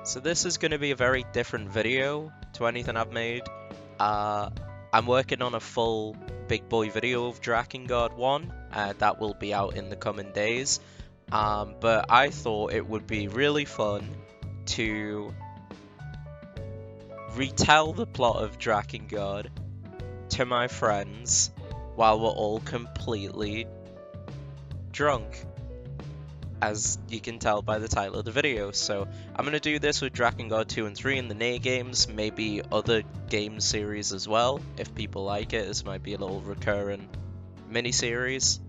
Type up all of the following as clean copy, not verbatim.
So this is going to be a very different video to anything I've made. I'm working on a full big boy video of Drakengard 1 that will be out in the coming days. But I thought it would be really fun to retell the plot of Drakengard to my friends while we're all completely drunk, as you can tell by the title of the video. So I'm going to do this with Drakengard 2 and 3 in the Nay games, maybe other game series as well, if people like it. This might be a little recurring mini-series,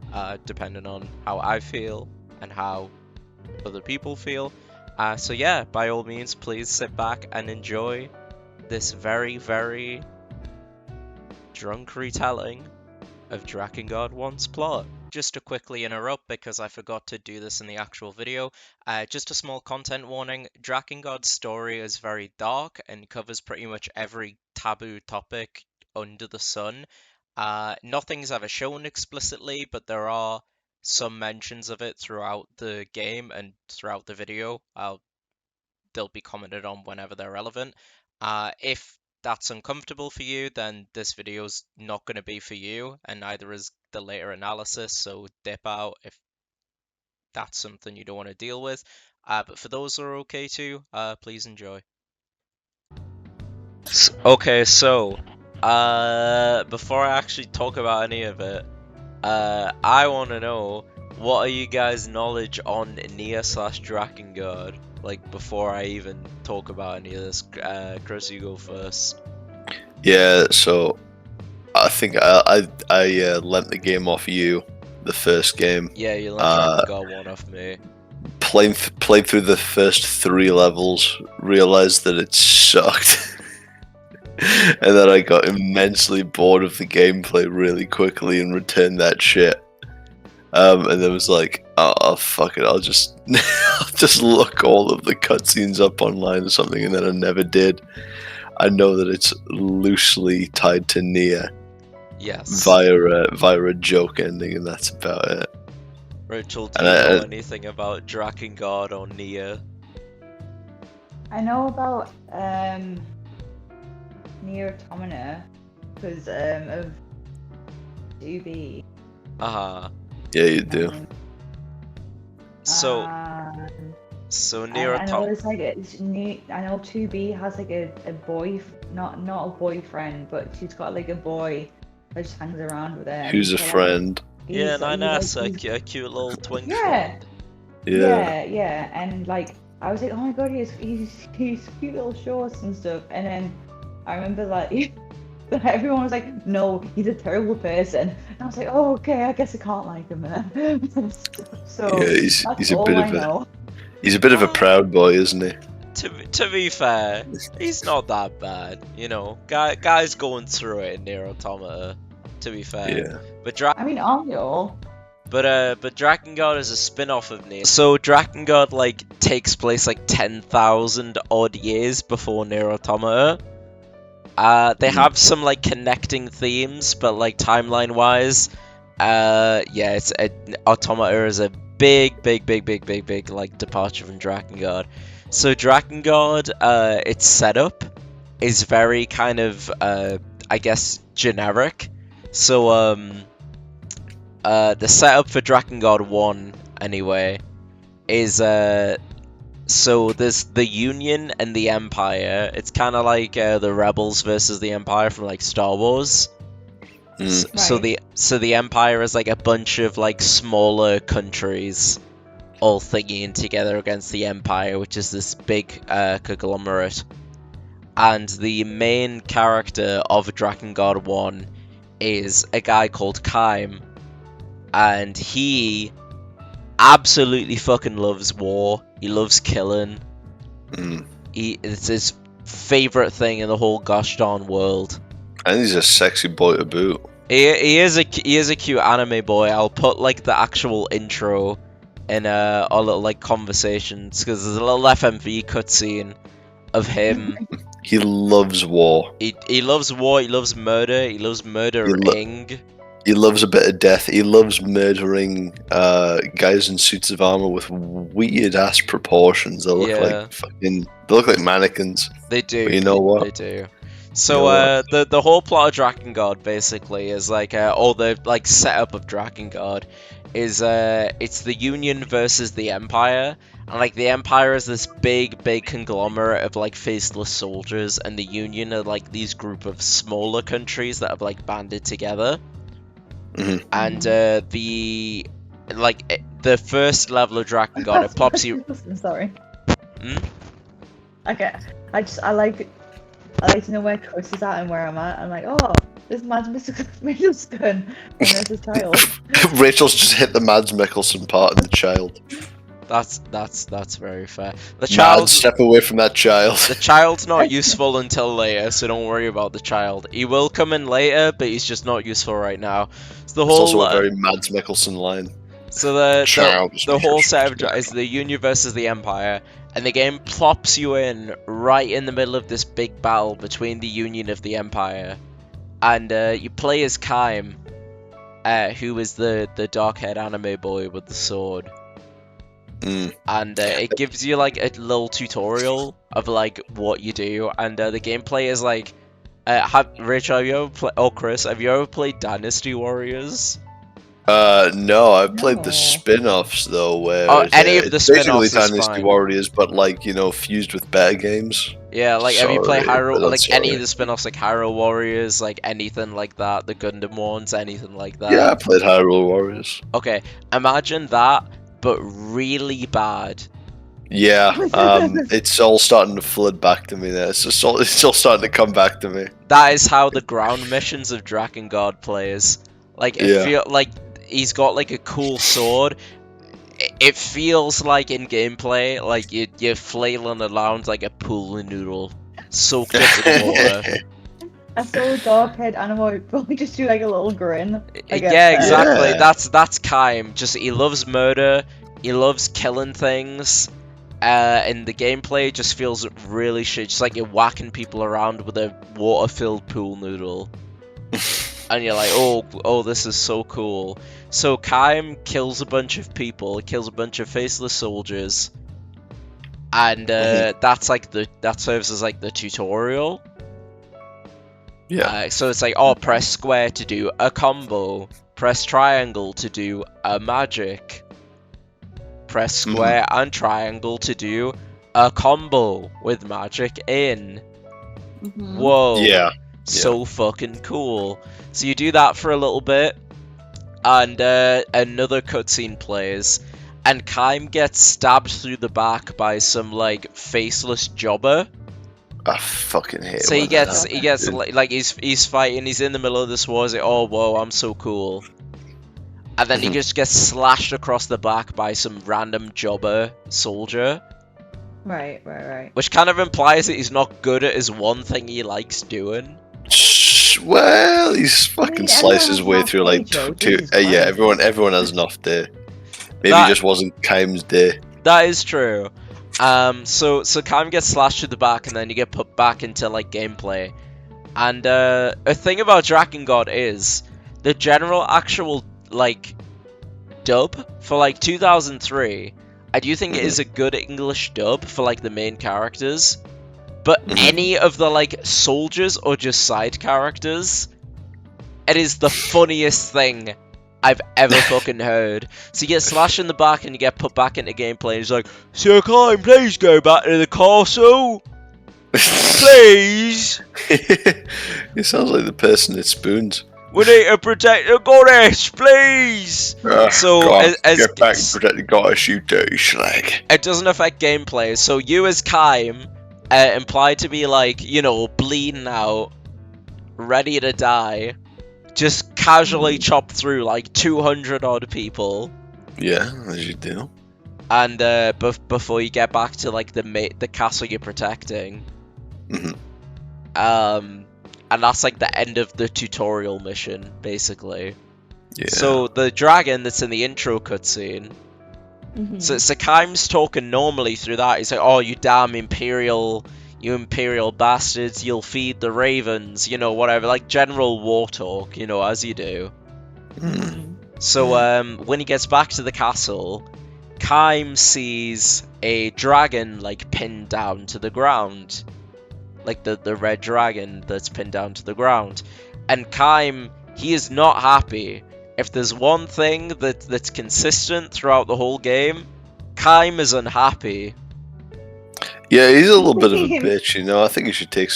depending on how I feel and how other people feel. So yeah, by all means, please sit back and enjoy this very, very drunk retelling of Drakengard 1's plot. Just to quickly interrupt, because I forgot to do this in the actual video, just a small content warning. Drakengard's story is very dark and covers pretty much every taboo topic under the sun. Nothing's ever shown explicitly, but there are some mentions of it throughout the game and throughout the video. They'll be commented on whenever they're relevant. If that's uncomfortable for you, then this video's not going to be for you, and neither is the later analysis, so dip out if that's something you don't want to deal with. But for those who are okay too, please enjoy. Okay, so before I actually talk about any of it, I want to know, what are you guys' knowledge on Nia/Drakengard? Like, before I even talk about any of this, Chris, you go first. Yeah, so I think I lent the game off you, the first game. Yeah, you lent Drakengard 1 off me. Played through the first 3 levels, realized that it sucked, and then I got immensely bored of the gameplay really quickly and returned that shit. And then was like, oh fuck it, I'll just I'll just look all of the cutscenes up online or something, and then I never did. I know that it's loosely tied to Nia. Yes. Via a joke ending, and that's about it. Rachel, do you know anything about Drakengard or Nia? I know about Nier Automata because of 2B. Yeah, you do. So Nier I know Automata. it's like I know 2B has like a boy, not a boyfriend, but she's got like a boy that just hangs around with her. Who's a friend? Yeah, nice, a cute little twink friend. Yeah, and like I was like, oh my god, he's cute little shorts and stuff, and then I remember like everyone was like, no, he's a terrible person, and I was like, oh okay, I guess I can't like him then. So yeah, he's a bit of a proud boy, isn't he? To be fair, he's not that bad, you know. Guys going through it in Nier Automata, to be fair. Yeah. But aren't you all? But Drakengard is a spin-off of Nier. So Drakengard like takes place like 10,000 odd years before Nier Automata. They have some like connecting themes, but like timeline-wise, yeah, Automata is a big like departure from Drakengard. So Drakengard, its setup is very kind of I guess generic. So the setup for Drakengard 1 anyway is so there's the Union and the Empire. It's kind of like the Rebels versus the Empire from like Star Wars. So the Empire is like a bunch of like smaller countries all thinking together against the Empire, which is this big conglomerate. And the main character of Drakengard 1 is a guy called Kaim, and he absolutely fucking loves war. He loves killing. It's his favorite thing in the whole gosh darn world. And he's a sexy boy to boot. He is a cute anime boy. I'll put like the actual intro in our little like conversations, because there's a little FMV cutscene of him. He loves war. He loves war. He loves murder. He loves murdering. He loves a bit of death. He loves murdering guys in suits of armor with weird ass proportions. They look like fucking. They look like mannequins. They do. But you know what? They do. So the whole plot of Drakengard basically is like or the like setup of Drakengard is it's the Union versus the Empire, and like the Empire is this big conglomerate of like faceless soldiers, and the Union are like these group of smaller countries that have like banded together. And the first level of Drakengard, it pops you. I'm sorry. Okay, I like to know where Chris is at and where I'm at. I'm like, oh, this Mads Mikkelsen, and there's his child. Rachel's just hit the Mads Mikkelsen part of the child. That's very fair. The child, step away from that child. The child's not useful until later, so don't worry about the child. He will come in later, but he's just not useful right now. So it's also a very Mads Mikkelsen line. So the whole setup is the Union versus the Empire, and the game plops you in right in the middle of this big battle between the Union of the Empire, and you play as Kaim, who is the dark-haired anime boy with the sword. And it gives you like a little tutorial of like what you do, and the gameplay is like, Rachel, have you ever Chris, have you ever played Dynasty Warriors? No, I've played the spin-offs though, where any of the spin-offs is Dynasty fine. Warriors, but like, you know, fused with better games. Yeah, like have you played Hyrule, like sorry. any of the spin-offs, like Hyrule Warriors, like anything like that, the Gundam ones, anything like that? Yeah, I played Hyrule Warriors. Okay, imagine that, but really bad. Yeah, it's all starting to flood back to me there. It's all starting to come back to me. That is how the ground missions of Drakengard plays. Like, it feel like he's got like a cool sword. It feels like in gameplay, like you're flailing around like a pool noodle, soaked up in water. I saw a dark-haired animal probably just do like a little grin. Yeah, exactly. Yeah. That's Kaim. Just he loves murder. He loves killing things. And the gameplay just feels really shit. Just like you're whacking people around with a water-filled pool noodle. And you're like, oh, this is so cool. So Kaim kills a bunch of people, kills a bunch of faceless soldiers, and that's like that serves as like the tutorial. Yeah. So it's like, press square to do a combo, press triangle to do a magic, press square and triangle to do a combo with magic in. Whoa. Yeah. So fucking cool. So you do that for a little bit, and another cutscene plays, and Kaim gets stabbed through the back by some like faceless jobber. I fucking hate it. So he gets like he's fighting, he's in the middle of this war, he's like, oh whoa, I'm so cool. And then he just gets slashed across the back by some random jobber soldier. Right. Which kind of implies that he's not good at his one thing he likes doing. Well, he's fucking sliced his way through like two. Yeah, everyone has an off day. Maybe it just wasn't Kaim's day. That is true. So Kaim gets slashed to the back, and then you get put back into like gameplay. And a thing about Drakengard is the general actual like dub for like 2003. I do think it is a good English dub for like the main characters. But any of the like soldiers or just side characters, it is the funniest thing I've ever fucking heard. So you get slashed in the back and you get put back into gameplay, and he's like, Sir Kaim, please go back to the castle. Please. It sounds like the person at Spoons. We need to protect the goddess, please. So God, get back and protect the goddess, you dirty slag. It doesn't affect gameplay. So you as Kaim, implied to be like, you know, bleeding out, ready to die, just casually chop through like 200 odd people. Yeah, as you do. And before you get back to like the castle you're protecting. And that's like the end of the tutorial mission, basically. Yeah. So the dragon that's in the intro cutscene. So Kaim's talking normally through that. He's like, oh, you damn imperial bastards, you'll feed the ravens, you know, whatever. Like general war talk, you know, as you do. So when he gets back to the castle, Kaim sees a dragon like pinned down to the ground, like the red dragon that's pinned down to the ground, and Kaim, he is not happy. If there's one thing that's consistent throughout the whole game, Kaim is unhappy. Yeah, he's a little bit of a bitch, you know. I think he should take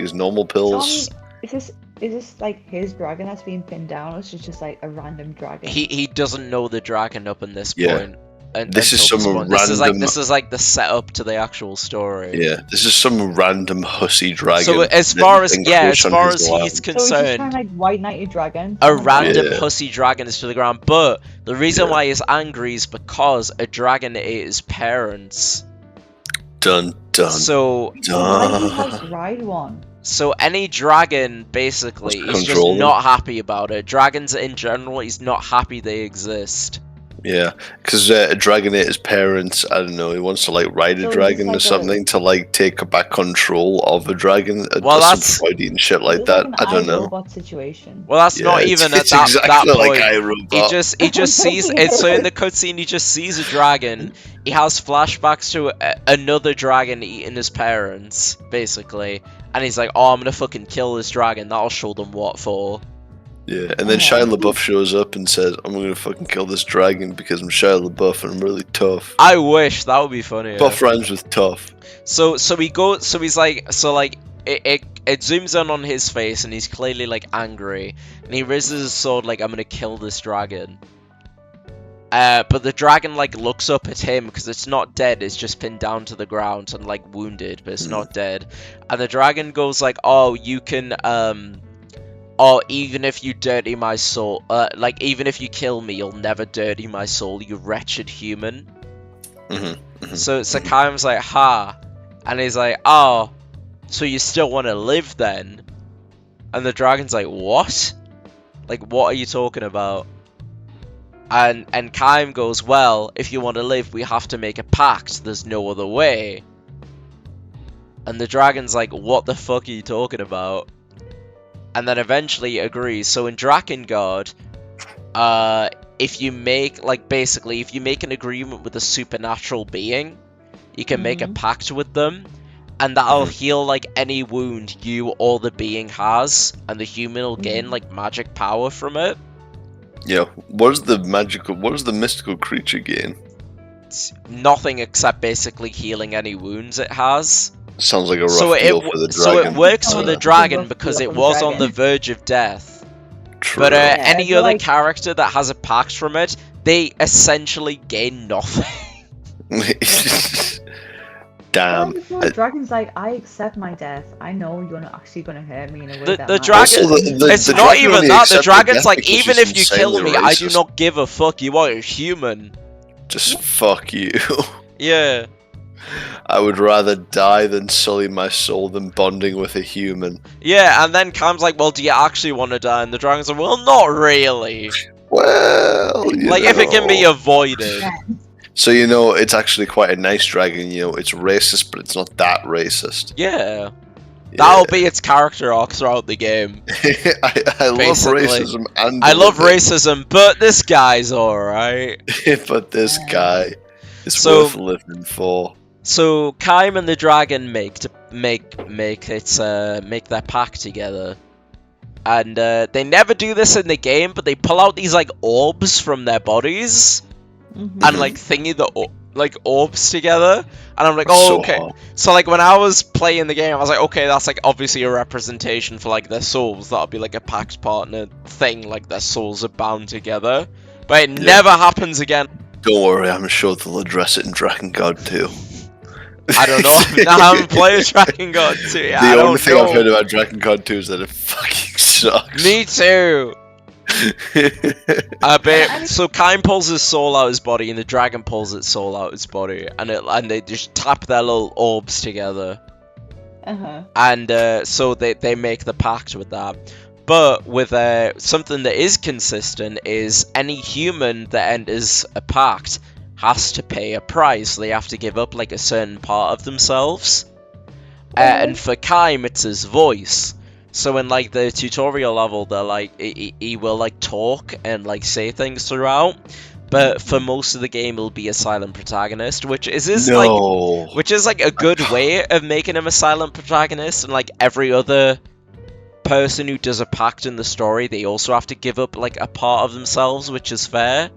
his normal pills. Is this like his dragon that's being pinned down, or is it just like a random dragon? He doesn't know the dragon up in this Yeah. point. And This is some random. This is like the setup to the actual story. Yeah, this is some random hussy dragon. So as far as that he's encroached on his land. So he's just concerned, trying like white knighted dragon. a random Yeah. hussy dragon is to the ground. But the reason why he's angry is because a dragon ate his parents. Dun dun. So Why do you guys ride one? So any dragon, basically, Let's is just control them. not happy about it. Dragons in general, he's not happy they exist. Yeah, because a dragon ate his parents. I don't know. He wants to like ride a So he's dragon or like something to like take back control of a dragon. Well, some that's- Freudian shit like It's that. an I don't know. iRobot situation. Well, that's not Yeah, even it's at that exactly like point. iRobot. He just sees it. So in the cutscene, he just sees a dragon. He has flashbacks to another dragon eating his parents, basically, and he's like, "Oh, I'm gonna fucking kill this dragon. That'll show them what for." Yeah, and then Shia LaBeouf shows up and says, "I'm gonna fucking kill this dragon because I'm Shia LaBeouf and I'm really tough." I wish that would be funny. Buff rhymes with tough. So he goes. So he's like. So like it zooms in on his face, and he's clearly like angry, and he raises his sword like, "I'm gonna kill this dragon." But the dragon like looks up at him because it's not dead. It's just pinned down to the ground and like wounded, but it's not dead. And the dragon goes like, "Oh, you can Oh, even if you dirty my soul, like, even if you kill me, you'll never dirty my soul, you wretched human." So Kaim's like, "Ha," and he's like, "Oh, so you still want to live then?" And the dragon's like, "What? Like, what are you talking about?" And Kaim goes, "Well, if you want to live, we have to make a pact. There's no other way." And the dragon's like, "What the fuck are you talking about?" And then eventually agrees. So in Drakengard, if you make, like, basically, if you make an agreement with a supernatural being, you can make a pact with them, and that'll heal, like, any wound you or the being has, and the human will gain, like, magic power from it. Yeah, what does the mystical creature gain? It's nothing except basically healing any wounds it has. Sounds like a rough So deal for the dragon. So it works for the It's a dragon rough because deal it for the was on the dragon. verge of death. True. But Yeah, any but, other like- character that has a pact from it, they essentially gain nothing. Damn. The dragon's like, "I accept my death. I know you're not actually gonna hurt me in a way The that dragon- Also, It's the not dragon even only that. The accepted dragon's death like, because even he's if you kill insanely me, I do racist. not give a fuck. You are a human. Just fuck you. Yeah. I would rather die than sully my soul than bonding with a human. Yeah, and then Cam's like, "Well, do you actually want to die?" And the dragon's like, "Well, not really. Well, you Like, if it can be know. avoided." So, you know, it's actually quite a nice dragon, you know, it's racist, but it's not that racist. Yeah. That'll be its character arc throughout the game. I love Basically. racism and I love living, racism, but this guy's alright. but this guy is So- worth living for. So Kaim and the dragon make their pact together, and they never do this in the game, but they pull out these like orbs from their bodies and like thingy the orbs together, and I'm like, "Oh, So okay." hot. So like when I was playing the game, I was like, "Okay, that's like obviously a representation for like their souls. That'll be like a pact partner thing, like their souls are bound together." But it never happens again. Don't worry, I'm sure they'll address it in Drakengard too. I don't know. I haven't played Drakengard 2 yet. I The don't only thing know. I've heard about Drakengard 2 is that it fucking sucks. Me too. So Kaim pulls his soul out his body, and the dragon pulls its soul out its body, and they just tap their little orbs together, and so they make the pact with that. But with something that is consistent is any human that enters a pact has to pay a price. They have to give up like a certain part of themselves. And for Kaim, it's his voice. So in like the tutorial level, they're like he will like talk and like say things throughout, but for most of the game he'll be a silent protagonist, which is like a good way of making him a silent protagonist. And like every other person who does a pact in the story, they also have to give up like a part of themselves, which is fair.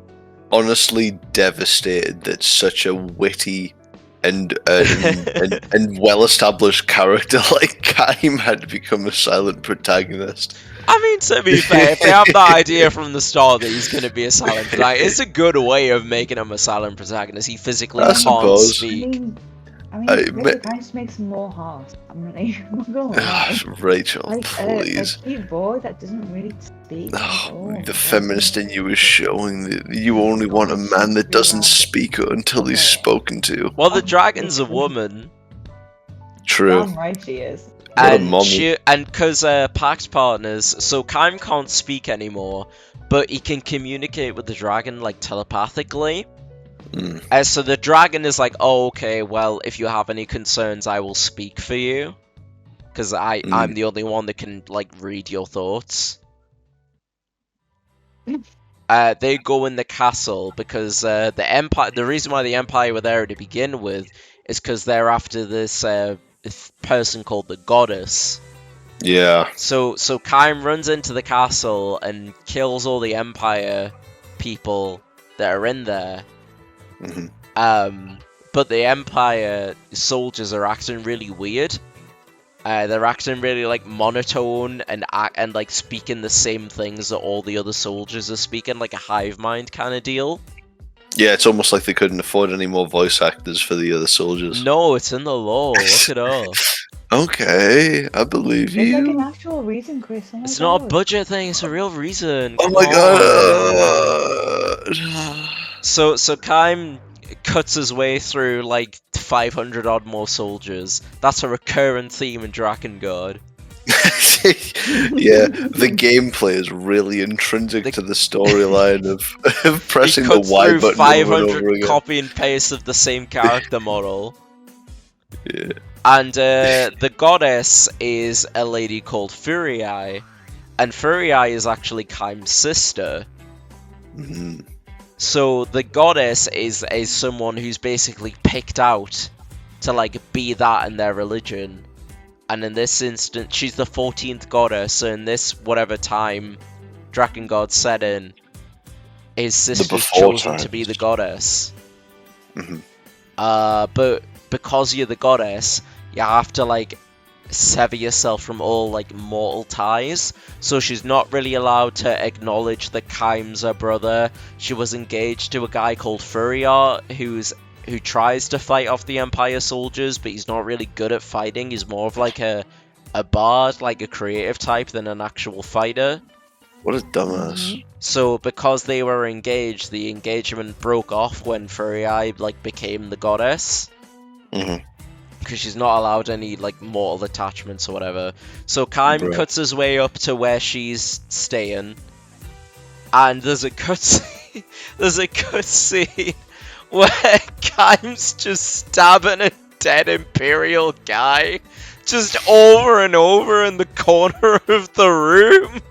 Honestly, devastated that such a witty and well-established character like Kaim had to become a silent protagonist. I mean, to be fair, if they have the idea from the start that he's going to be a silent protagonist, it's a good way of making him a silent protagonist. He physically can't speak. It kind of makes him more hard. I'm not gonna lie. Rachel, Like please. a cute boy that doesn't really speak. The feminist in you is showing that you only want a man that doesn't speak until he's spoken to. Well, the dragon's a woman. True. Damn right she is. And because pact partners, so Kaim can't speak anymore, but he can communicate with the dragon like telepathically. So the dragon is like, oh, okay, well, if you have any concerns, I will speak for you, because I'm the only one that can like read your thoughts. They go in the castle because the empire. The reason why the empire were there to begin with is because they're after this person called the goddess. Yeah. So Kaim runs into the castle and kills all the empire people that are in there. But the empire soldiers are acting really weird. They're acting really like monotone and like speaking the same things that all the other soldiers are speaking, like a hive mind kind of deal. Yeah, it's almost like they couldn't afford any more voice actors for the other soldiers. No, it's in the law. Look it up. Okay, I believe you. It's like an actual reason, Chris. Oh my It's God. not a budget thing. It's a real reason. Oh my god. So Kaim cuts his way through like 500 odd more soldiers. That's a recurrent theme in Drakengard. Yeah, the gameplay is really intrinsic to the storyline of pressing the Y button 500 over and over again. copy and paste of the same character model. Yeah. And the goddess is a lady called Furiae, and Furiae is actually Kaim's sister. So the goddess is someone who's basically picked out to like be that in their religion. And in this instance, she's the 14th goddess, so in this whatever time Drakengard's set in, his sister's chosen to be the goddess. But because you're the goddess, you have to like sever yourself from all like mortal ties. So she's not really allowed to acknowledge that Kaim's her brother. She was engaged to a guy called Furiar who tries to fight off the Empire soldiers, but he's not really good at fighting. He's more of like a bard, like a creative type than an actual fighter. What a dumbass. So because they were engaged, the engagement broke off when Furiae like became the goddess. Because she's not allowed any like mortal attachments or whatever. So Kaim cuts his way up to where she's staying, and there's a cutscene where Kaim's just stabbing a dead Imperial guy just over and over in the corner of the room.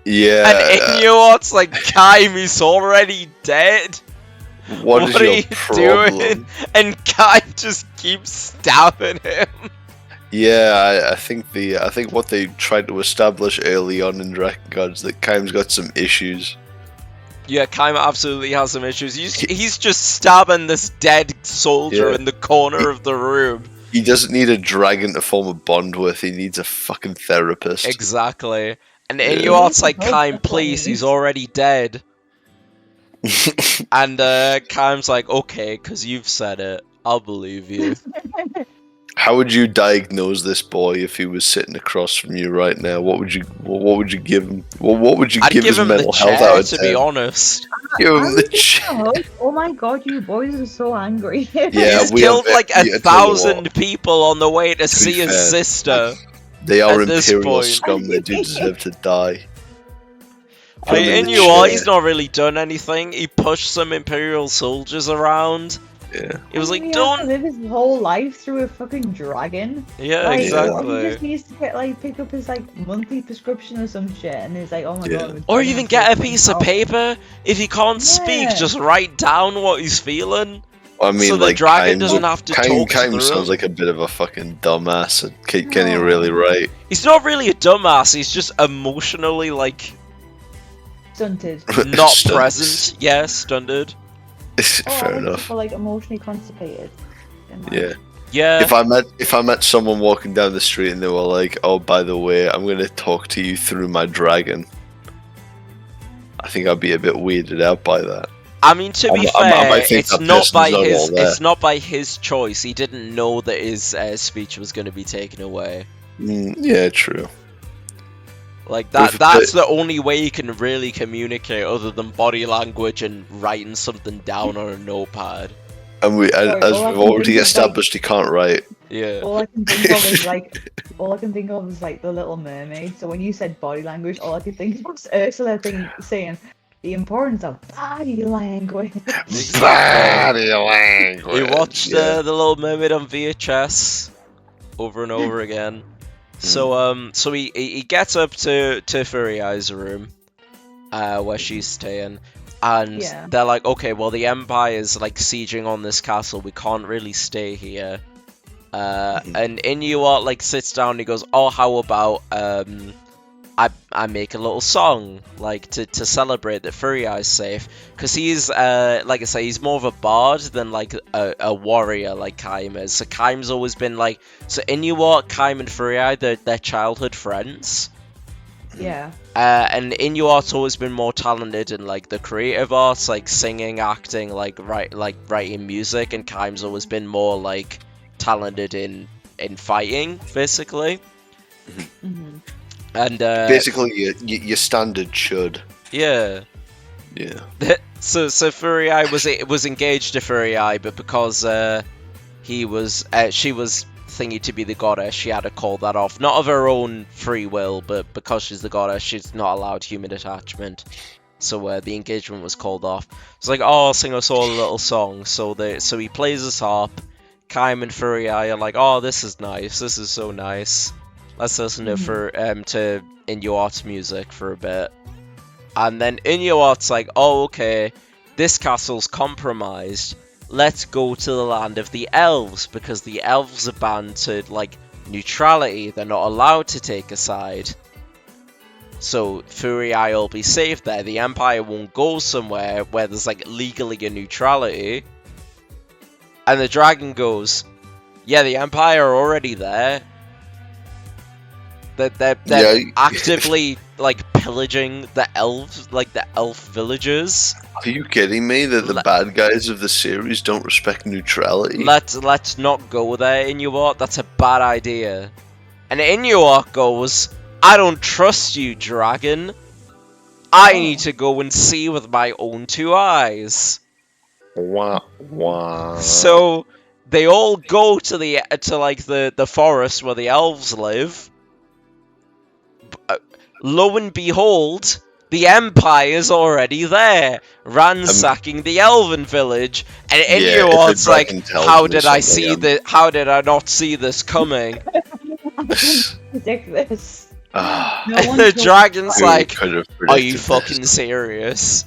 Yeah. And Inuot's like, Kaim, he's already dead. What is are your you problem? doing? And Kaim just keeps stabbing him. Yeah, I think what they tried to establish early on in Drakengard is that Kaim's got some issues. Yeah, Kaim absolutely has some issues. He's just stabbing this dead soldier in the corner of the room. He doesn't need a dragon to form a bond with. He needs a fucking therapist. Exactly. And Inuot's like, Kaim, please, he's already dead. And Kaim's like, okay, because you've said it. I'll believe you. How would you diagnose this boy if he was sitting across from you right now? What would you give him? What would you I'd give his him mental the health chair, out of to 10? be honest. Give him the chair. Oh my god, you boys are so angry. Yeah, He's killed like 1,000 people on the way to see his sister. They are at this Imperial point. scum. They do deserve to die. Inuot, he's not really done anything. He pushed some Imperial soldiers around. Yeah. He was like, He has to don't. live his whole life through a fucking dragon. Yeah, Like, He exactly. just needs to get pick up his monthly prescription or some shit, and he's like, oh my Yeah. god. Or even get a piece of paper. If he can't speak, Yeah. just write down what he's feeling. I mean, So the like, dragon Kaim- doesn't have to talk Kaim through sounds him. like a bit of a fucking dumbass. Can he No. really write? He's not really a dumbass. He's just emotionally Stunted. not Stunts. present. Yeah, stunted. Fair enough. Or emotionally constipated. Yeah. Yeah. If I met someone walking down the street and they were like, "Oh, by the way, I'm going to talk to you through my dragon," I think I'd be a bit weirded out by that. I mean, to be I fair, might think it's that not person's by not his. all there. It's not by his choice. He didn't know that his speech was going to be taken away. Yeah, true. Like But that. That's the only way you can really communicate, other than body language and writing something down on a notepad. And as all I we've can already think is, established, he can't write. Yeah. All I can think of is the Little Mermaid. So when you said body language, all I could think of was Ursula saying the importance of body language. Body language. We watched Yeah. The Little Mermaid on VHS over and over again. So he gets up to Furry Eye's room, where she's staying, and Yeah. they're like, okay, well the Empire's sieging on this castle. We can't really stay here. And Inuart sits down and he goes, oh, how about I make a little song to celebrate that Furry Eye's safe, because he's like I say, he's more of a bard than a warrior like Kaim is. So Kaim's always been so Inuart, Kaim and Furry Eye, they're childhood friends. Yeah. And Inuart's always been more talented in the creative arts, singing, acting, writing music, and Kaim's always been more talented in fighting, basically. Mm-hmm. And Basically, your standard should. yeah. Yeah. So Furry Eye was engaged to Furry Eye, but because she was thingy to be the goddess, she had to call that off. Not of her own free will, but because she's the goddess, she's not allowed human attachment. So the engagement was called off. It's like, oh, I'll sing us all a little song. So he plays his harp. Kaim and Furry Eye are like, oh, this is nice. This is so nice. Let's listen to Inuart's music for a bit. And then Inuart's like, oh, okay, this castle's compromised. Let's go to the land of the elves, because the elves are banned to, neutrality. They're not allowed to take a side. So Furry Eye will be safe there. The Empire won't go somewhere where there's, legally a neutrality. And the dragon goes, yeah, the Empire are already there. They're actively pillaging the elves, the elf villages. Are you kidding me that the bad guys of the series don't respect neutrality? Let's not go there, Inuart. That's a bad idea. And Inuart goes, I don't trust you, dragon. I need to go and see with my own two eyes. Wah, wah. So they all go to the forest where the elves live. Lo and behold, the Empire's already there, ransacking the Elven village, and Inuart's like, "How did I see this? How did I not see this coming?" Ridiculous. And the dragon's like, "Are you fucking serious?"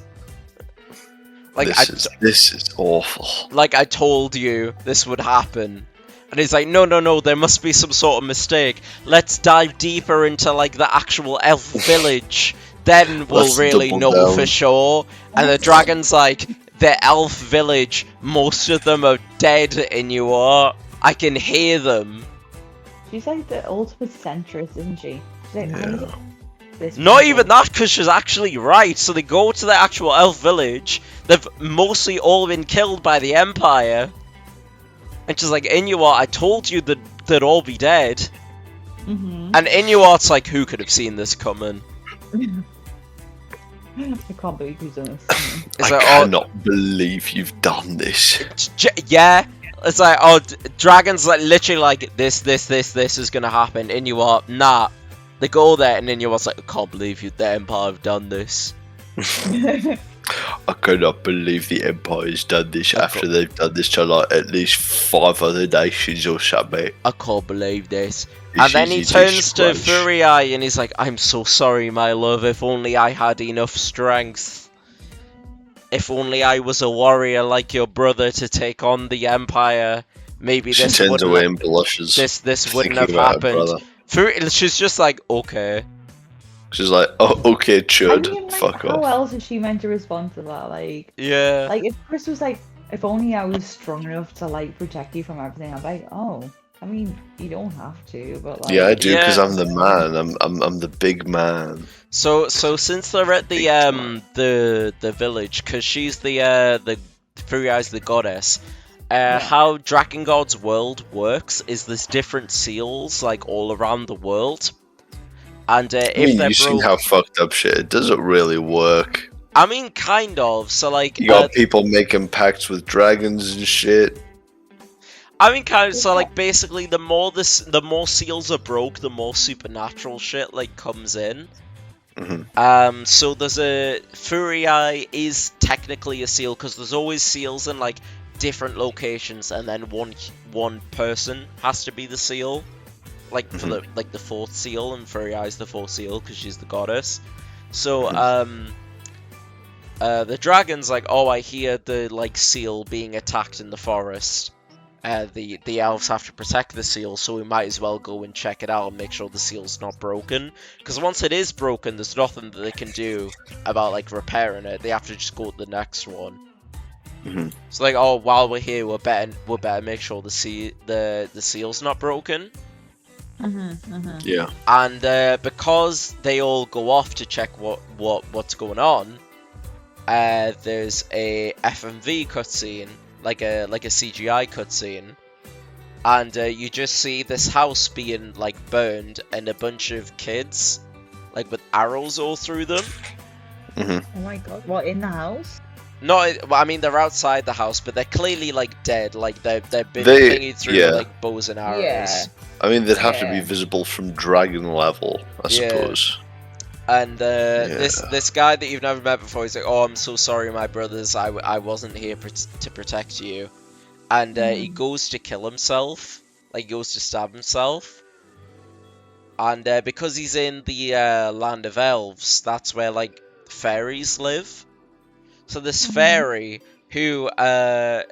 This is awful. I told you this would happen. And he's like, no, there must be some sort of mistake. Let's dive deeper into, the actual elf village. Then we'll really know for sure. And the dragon's like, the elf village, most of them are dead, Inuart. I can hear them. She's the ultimate centrist, isn't she? She's Not even that, because she's actually right. So they go to the actual elf village. They've mostly all been killed by the Empire. And she's like, Inuart, I told you that they'd all be dead. Mm-hmm. And Inuart's like, who could have seen this coming? I can't believe you've done this. I cannot believe you've done this. Yeah. It's like, oh, Dragon's literally this is gonna happen. Inuart, nah. They go there, and Inuart's like, I can't believe the Empire have done this. I cannot believe the Empire's done this I after can't- they've done this to like at least 5 other nations or something. I can't believe this. It's And then he easy to turns to scratch. Furry Eye and he's like, I'm so sorry, my love, if only I had enough strength. If only I was a warrior like your brother to take on the Empire. Maybe She this turns wouldn't away have, and blushes. this wouldn't thinking have about her happened. brother. She's just like, okay. She's like, oh, okay, I chud, mean, like, fuck how off. else is she meant to respond to that? Yeah. Like if Chris was like, if only I was strong enough to like protect you from everything, I'm like, oh, I mean, you don't have to, but like, Yeah, I do, because Yeah. I'm the man. I'm the big man. So since they're at Big the village, because she's the Furry Eye's the goddess. How Drakengard's world works is there's different seals like all around the world, and I if mean, they're you seen broke, how fucked up shit. It doesn't really work. I mean, kind of. So like, You got people making pacts with dragons and shit. I mean, kind of. So like, basically, the more seals are broke, the more supernatural shit like comes in. Mhm. So there's a Furry Eye is technically a seal because there's always seals in like different locations, and then one person has to be the seal, like for the fourth seal, and Furry Eye's the fourth seal because she's the goddess. So the dragon's like, oh, I hear the like seal being attacked in the forest. The elves have to protect the seal, so we might as well go and check it out and make sure the seal's not broken. Because once it is broken, there's nothing that they can do about like repairing it. They have to just go to the next one. Mhm. So like, oh, while we're here, we're better make sure the seal's not broken. Yeah. And because they all go off to check what's going on, there's a FMV cutscene. Like a CGI cutscene, and you just see this house being like burned and a bunch of kids like with arrows all through them. Mhm. oh my god, what, in the house? No, I mean they're outside the house, but they're clearly like dead. Like they've been They- thingied through yeah. like bows and arrows. Yeah. I mean, they'd have to be Yeah. visible from dragon level, I Yeah. suppose. And this guy that you've never met before, he's like, "Oh, I'm so sorry, my brothers. I wasn't here to protect you." And he goes to kill himself, like he goes to stab himself. And because he's in the land of elves, that's where like fairies live. So this fairy who have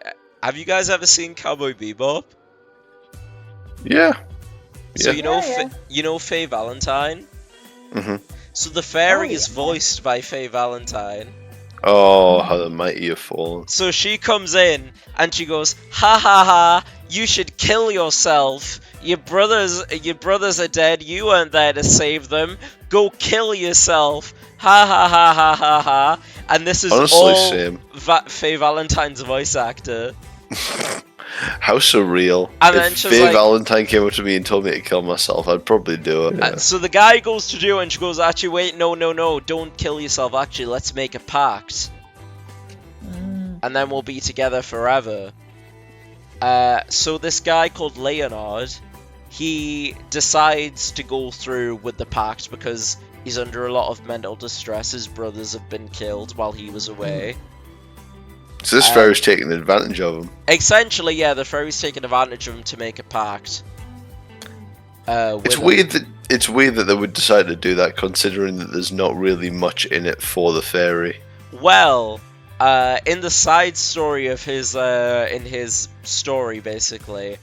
you guys ever seen Cowboy Bebop? Yeah. So Yeah. you know Faye Valentine. Mhm. So the fairy Oh, is yeah. voiced by Faye Valentine. Oh, how the mighty have fallen. So she comes in and she goes, "Ha ha ha! You should kill yourself. Your brothers are dead. You weren't there to save them. Go kill yourself. Ha ha ha ha ha ha!" And this is Honestly, all same. Faye Valentine's voice actor. How surreal. And then If she's Faye like- Valentine came up to me and told me to kill myself, I'd probably do it. And so the guy goes to do it, and she goes, "Actually, wait, no, don't kill yourself. Actually, let's make a pact, and then we'll be together forever." So this guy called Leonard, he decides to go through with the pact because he's under a lot of mental distress. His brothers have been killed while he was away. So this fairy's taking advantage of him. Essentially, yeah, the fairy's taking advantage of him to make a pact. It's weird that they would decide to do that, considering that there's not really much in it for the fairy. Well, in the side story of his, in his story, basically,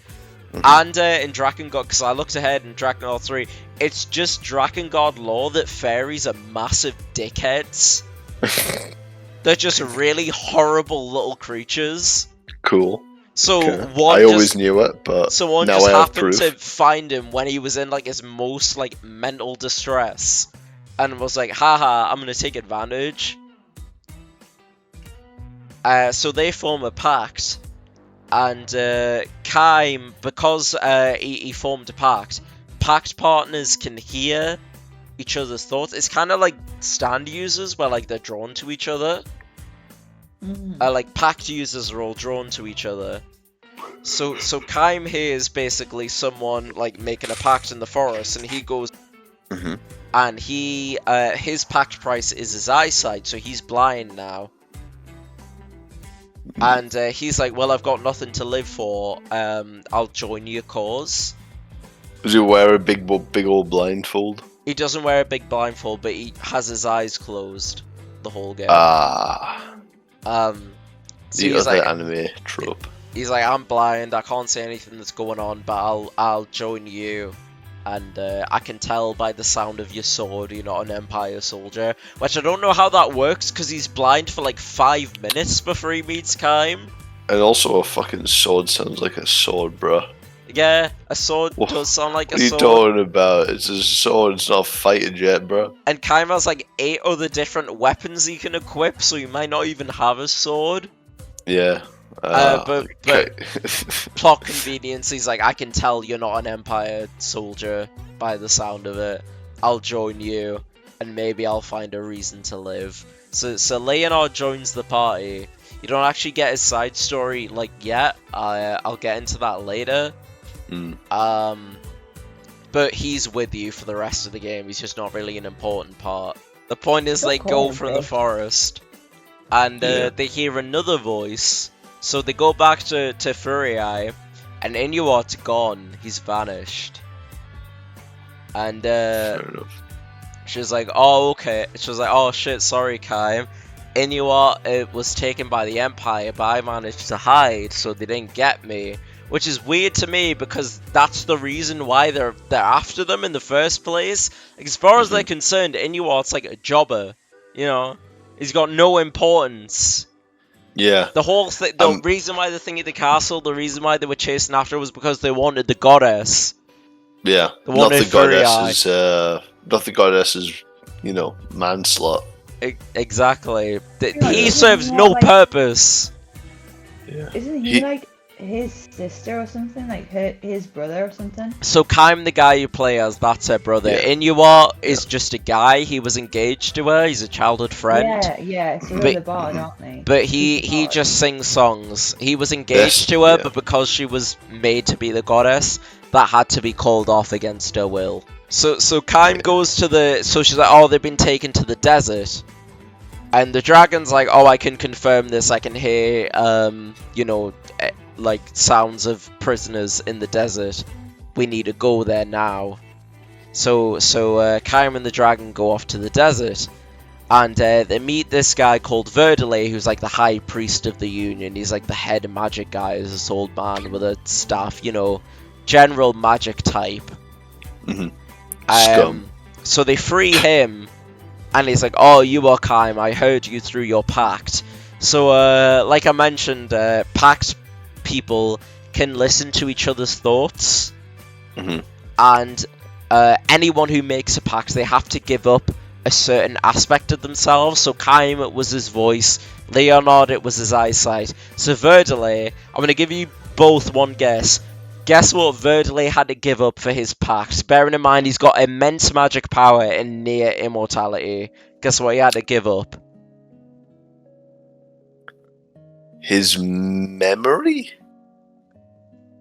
and in Drakengard, because I looked ahead in Drakengard 3, it's just Drakengard lore that fairies are massive dickheads. They're just really horrible little creatures. Cool. So Okay. one I just, always knew it, but so one now just I have happened proof. to find him when he was in like his most like mental distress, and was like, "Haha, I'm gonna take advantage." So they form a pact, and Kaim, because he formed a pact partners can hear each other's thoughts. It's kind of like stand users, where like they're drawn to each other. Like pact users are all drawn to each other. So Kaim here is basically someone like making a pact in the forest, and he goes, and he his pact price is his eyesight, so he's blind now. And he's like, well, I've got nothing to live for. I'll join your cause. Does he wear a big old blindfold? He doesn't wear a big blindfold, but he has his eyes closed the whole game. Ah. So The he's other like, anime trope. he's like, I'm blind, I can't see anything that's going on, but I'll join you. And I can tell by the sound of your sword you're not an Empire soldier. Which I don't know how that works, because he's blind for like 5 minutes before he meets Kaim. And also a fucking sword sounds like a sword, bro. Yeah, a sword What- does sound like a What are you sword. talking about? It's a sword, it's not a fighting jet, bro. And Kaim has like 8 other different weapons he can equip, so he might not even have a sword. Yeah. But okay. plot convenience, he's like, I can tell you're not an Empire soldier by the sound of it. I'll join you, and maybe I'll find a reason to live. So Leonard joins the party. You don't actually get his side story like yet. I'll get into that later. But he's with you for the rest of the game. He's just not really an important part. The point is, they go from the forest, and they hear another voice. So they go back to Furii, and Inuart's gone. He's vanished. And Fair enough. she's like, oh, okay. She was like, oh, shit, sorry, Kaim. Inuart was taken by the Empire, but I managed to hide, so they didn't get me. Which is weird to me, because that's the reason why they're after them in the first place. Like, as far as they're concerned, Inuart's like a jobber. You know? He's got no importance. Yeah. The whole thing, the reason why they're thinking the castle, the reason why they were chasing after was because they wanted the goddess. Yeah. The Not one the in Furii. goddess's, manslot. Exactly. Yeah, He isn't serves he no like- purpose. Yeah. Isn't he like his sister or something? Like his brother or something? So Kaim, the guy you play as, that's her brother. Yeah. Inuart is just a guy. He was engaged to her. He's a childhood friend. Yeah. So But- they're the bard, aren't they? But He's he the bard. just sings songs. He was engaged Yes, to her, yeah. but because she was made to be the goddess, that had to be called off against her will. So Kaim goes to the... So she's like, oh, they've been taken to the desert. And the dragon's like, oh, I can confirm this. I can hear, like, sounds of prisoners in the desert. We need to go there now. So Kaim and the dragon go off to the desert. And they meet this guy called Verdale, who's like the high priest of the Union. He's like the head magic guy. He's this old man with a staff, general magic type. Scum. So they free him, and he's like, oh, you are Kaim, I heard you through your pact. So, like I mentioned, pact people can listen to each other's thoughts, and anyone who makes a pact, they have to give up a certain aspect of themselves. So Kaim, it was his voice, Leonard, it was his eyesight. So Verdale, I'm going to give you both one guess. Guess what Verdale had to give up for his pact? Bearing in mind he's got immense magic power and near immortality. Guess what he had to give up? His memory?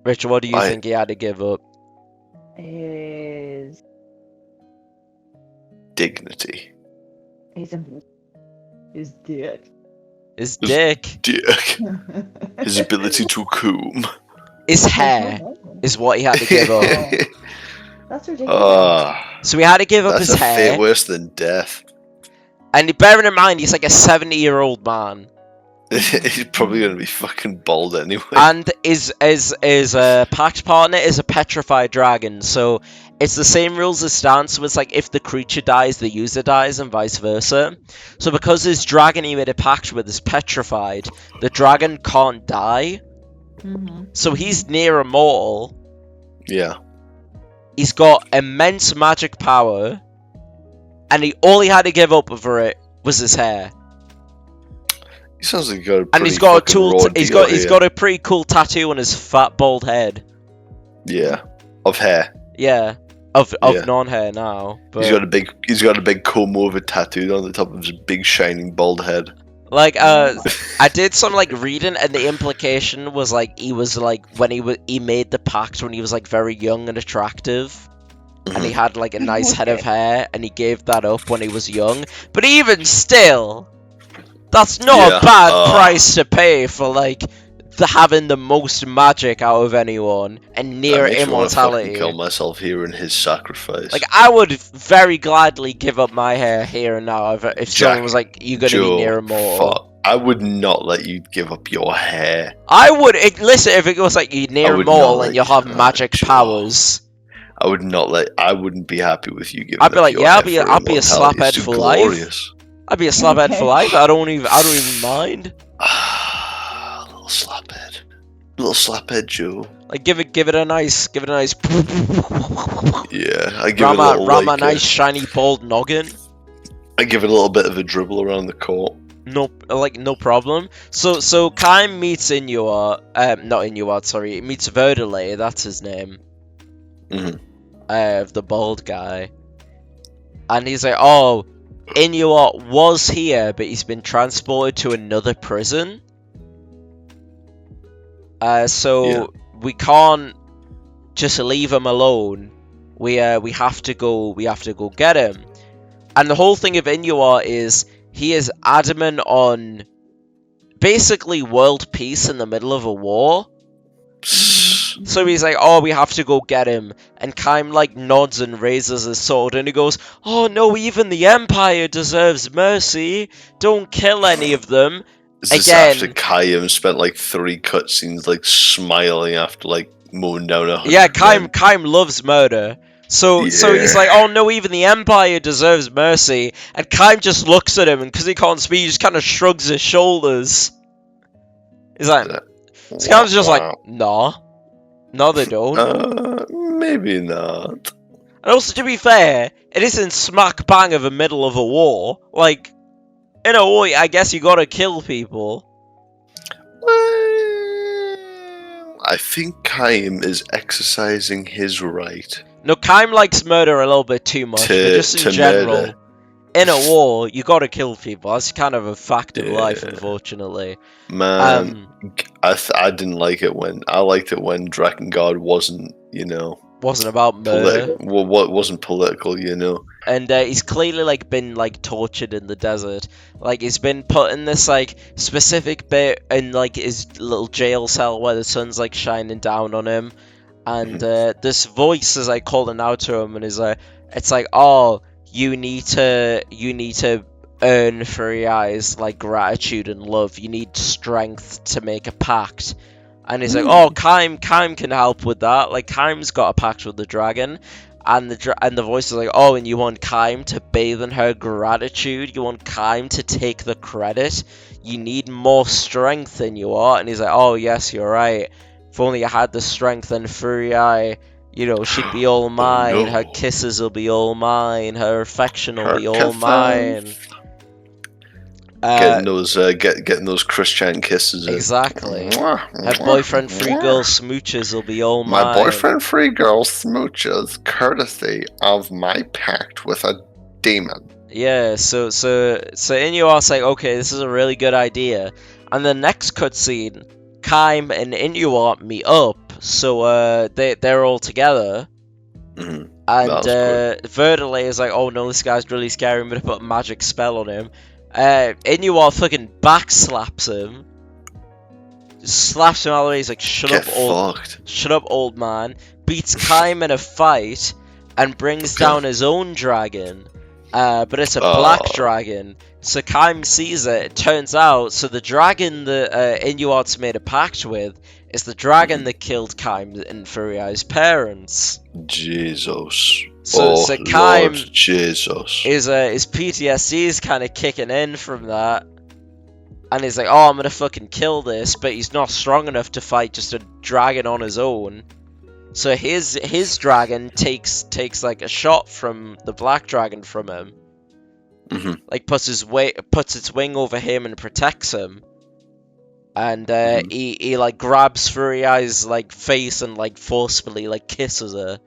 Richard, what do you think he had to give up? His Dignity. his dick. His dick. Dick. His ability to comb. His hair is what he had to give up. That's ridiculous. So he had to give up That's his a hair. fate worse than death. And bearing in mind he's like a 70-year-old man. He's probably going to be fucking bald anyway. And his pact partner is a petrified dragon, so it's the same rules as Stance, so it's like if the creature dies, the user dies, and vice versa. So because his dragon he made a pact with is petrified, the dragon can't die, so he's near immortal. Yeah. He's got immense magic power, and all he had to give up for it was his hair. He sounds like he got a And he's got a tool. He's got a pretty cool tattoo on his fat bald head. Yeah, of hair. Yeah, of Yeah. non-hair now. But He's got a big comb over tattooed on the top of his big shining bald head. like, I did some like reading, and the implication was like he was like when he made the pact when he was like very young and attractive, and he had like a nice head of hair, and he gave that up when he was young. But even still, That's not Yeah, a bad price to pay for, like, having the most magic out of anyone and near That makes me want to fucking immortality. kill myself hearing his sacrifice. Like, I would very gladly give up my hair here and now if someone was like, "You're gonna be near immortal." Fuck. I would not let you give up your hair. I would listen if it was like you're near would not immortal let and you'll have magic Joe. powers. I would not let. I wouldn't be happy with you giving. I'd be up like, your yeah, hair I'd for be a immortality. slaphead It's too for life. glorious. I'd be a slaphead Okay. for life. I don't even mind. Little slaphead. Little slaphead Joe. Like give it a nice. Yeah, I give it a little ram a like, nice shiny bald noggin. I give it a little bit of a dribble around the court. No problem. So Kaim meets Inuart, not Inuart, sorry, he meets Verdale, that's his name. The bald guy. And he's like, oh, Inuart was here, but he's been transported to another prison. So we can't just leave him alone. We have to go get him. And the whole thing of Inuart is he is adamant on basically world peace in the middle of a war. So he's like, oh, we have to go get him. And Kaim like nods and raises his sword and he goes, oh no, even the Empire deserves mercy. Don't kill any of them. Is this after Kaim spent like 3 cutscenes like smiling after like mowing down 100 Yeah, Kaim loves murder. So he's like, oh no, even the Empire deserves mercy. And Kaim just looks at him, and because he can't speak, he just kind of shrugs his shoulders. He's like, so Kaim's just like, nah. No, they don't. Maybe not. And also, to be fair, it isn't smack bang of the middle of a war. Like, in a war, I guess you gotta kill people. I think Kaim is exercising his right. No, Kaim likes murder a little bit too much, but just in general, murder. In a war, you gotta kill people. That's kind of a fact of life, unfortunately. Man, I didn't like it when... I liked it when Drakengard wasn't, you know... Wasn't about murder. Wasn't political, you know. And he's clearly like been like tortured in the desert. Like he's been put in this like specific bit in like his little jail cell where the sun's like shining down on him. And this voice is like calling out to him and is like, it's like, oh, you need to earn Furiai's like gratitude and love. You need strength to make a pact. And he's like, oh, Kaim can help with that. Like, Kaim's got a pact with the dragon. And the voice is like, oh, and you want Kaim to bathe in her gratitude? You want Kaim to take the credit? You need more strength than you are. And he's like, oh, yes, you're right. If only I had the strength, then Furiai, you know, she'd be all mine. Her kisses will be all mine. Her affection will be all mine. Getting those Christian kisses. Exactly. Her boyfriend free girl smooches will be all mine. My boyfriend free girl smooches, courtesy of my pact with a demon. Yeah. So Inuart's like, okay, this is a really good idea. And the next cutscene, Kaim and Inuart meet up. So they're all together. And Verdale is like, oh no, this guy's really scary. I'm gonna put a magic spell on him. Inuart fucking backslaps him. Just slaps him out of the way. He's like, shut up, old man. Beats Kaim in a fight and brings down his own dragon. But it's a black dragon. So Kaim sees it. It turns out, so the dragon that Inuart's made a pact with is the dragon that killed Kaim and Furiai's parents. Jesus. So Kaim, Jesus. His PTSD is kind of kicking in from that, and he's like, "Oh, I'm gonna fucking kill this," but he's not strong enough to fight just a dragon on his own. So his dragon takes like a shot from the black dragon from him, like puts its wing over him and protects him, and he like grabs Furiai's like face and like forcefully like kisses her.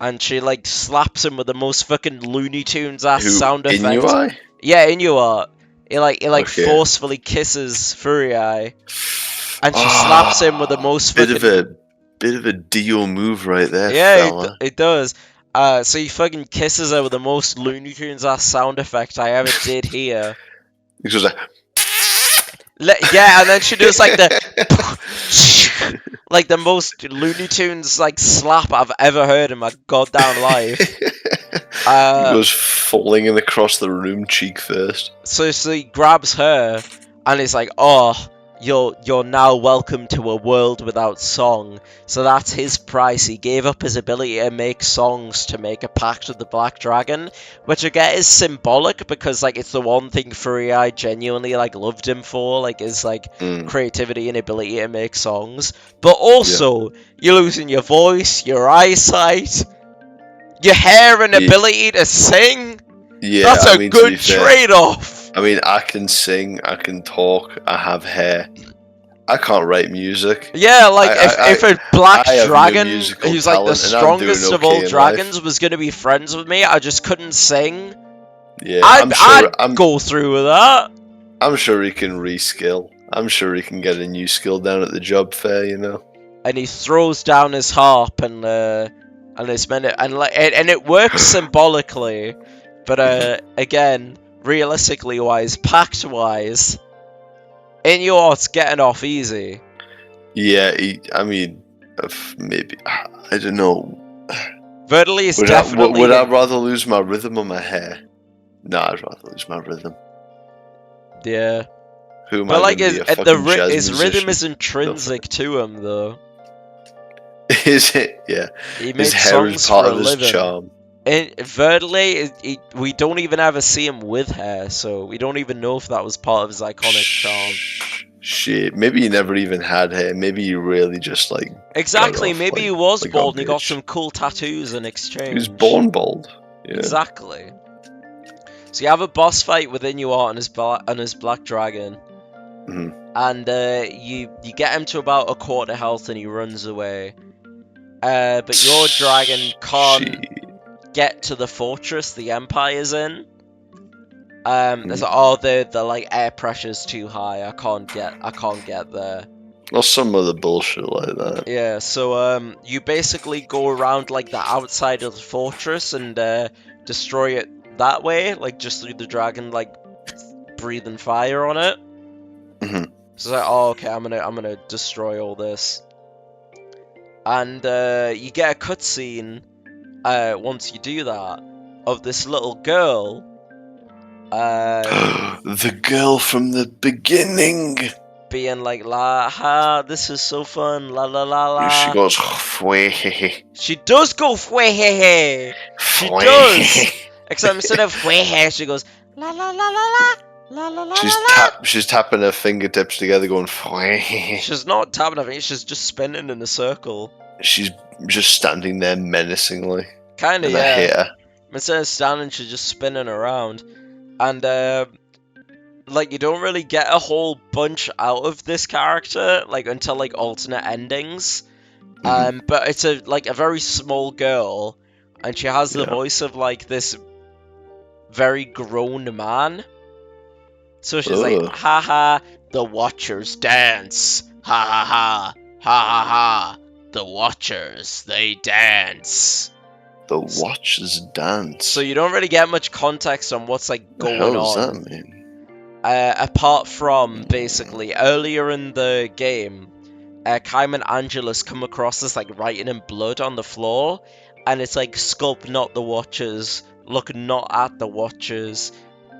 And she like slaps him with the most fucking Looney Tunes ass sound effect. Inuart? Yeah, Inuart. He like forcefully kisses Furiai, and she slaps him with the most fucking bit of a Dio move right there. Yeah, fella. it does. So he fucking kisses her with the most Looney Tunes ass sound effect I ever did hear. He goes like, Yeah, and then she does like the like the most Looney Tunes like slap I've ever heard in my goddamn life. he goes flinging across the room cheek first. So he grabs her and he's like, "Oh, you're now welcome to a world without song." So that's his price. He gave up his ability to make songs to make a pact with the Black Dragon, which I get is symbolic because like it's the one thing I genuinely like loved him for, like his like creativity and ability to make songs. But also you're losing your voice, your eyesight, your hair and ability to sing. Yeah, That's a good trade-off. I mean, I can sing, I can talk, I have hair. I can't write music. Yeah, like if a black dragon who's like the talent, strongest of all in dragons life. was gonna be friends with me, I just couldn't sing. Yeah, I'd go through with that. I'm sure he can reskill. I'm sure he can get a new skill down at the job fair, you know. And he throws down his harp and it's meant to, and it works symbolically, but again, realistically wise, pact wise, Inuart's getting off easy. Yeah, I mean, maybe I don't know. Vertily is definitely. Would I rather lose my rhythm or my hair? No, I'd rather lose my rhythm. Yeah. Who am but I like his rhythm is intrinsic to him though. Is it? Yeah. He makes his hair is part for of a his living. charm. And Vertily, we don't even ever see him with hair, so we don't even know if that was part of his iconic charm. Shit, maybe he never even had hair. Maybe he really just like. Exactly, maybe like, he was like bald and he got some cool tattoos in exchange. He was born bald. Yeah. Exactly. So you have a boss fight with Inuart and his black dragon. Mm-hmm. And you get him to about a quarter health and he runs away. But your dragon can't get to the fortress the Empire's in. There's like, the like air pressure's too high. I can't get there. Or some other bullshit like that. Yeah, so you basically go around like the outside of the fortress and destroy it that way, like just through the dragon like breathing fire on it. Mm-hmm. So it's like, oh okay, I'm gonna destroy all this. And you get a cutscene once you do that of this little girl. The girl from the beginning. Being like, la ha, this is so fun, la la la la. She goes, fwee. She does go fwee. She does. Except instead of fwee, she goes la la la la la. La, la, la, she's tapping her fingertips together going fwee. She's not tapping her fingers, she's just spinning in a circle. She's just standing there menacingly. Kinda, yeah. I hate her. Instead of standing, she's just spinning around. And, like, you don't really get a whole bunch out of this character, like, until, like, alternate endings. Mm-hmm. But it's a very small girl, and she has the voice of, like, this very grown man. So she's like, ha ha, the Watchers dance. Ha ha ha, ha ha ha, the Watchers, they dance. The Watchers dance. So you don't really get much context on what's like going on. What does that mean? Apart from basically earlier in the game, Kaim and Angelus come across this like writing in blood on the floor, and it's like sculpt not the Watchers, look not at the Watchers,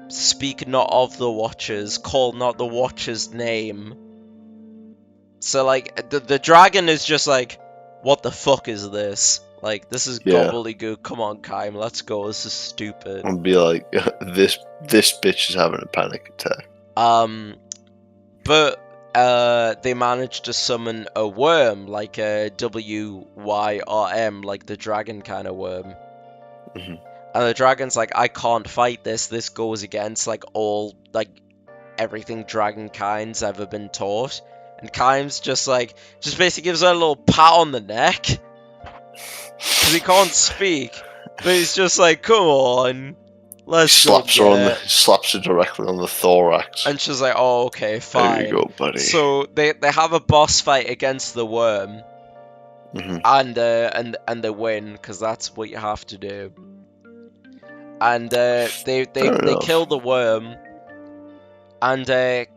speak not of the Watchers, call not the Watchers' name. So like the dragon is just like, what the fuck is this? Like, this is gobbledygook. Come on, Kaim, let's go. This is stupid. I'll be like, this bitch is having a panic attack. But they managed to summon a worm, like a WYRM, like the dragon kind of worm. Mm-hmm. And the dragon's like, I can't fight this. This goes against like all like everything dragonkind's ever been taught. And Kaim's just basically gives her a little pat on the neck. Because he can't speak. But he's just like, come on. Let's slaps her directly on the thorax. And she's like, oh, okay, fine. There you go, buddy. So they have a boss fight against the worm. Mm-hmm. And they win, because that's what you have to do. And they kill the worm. And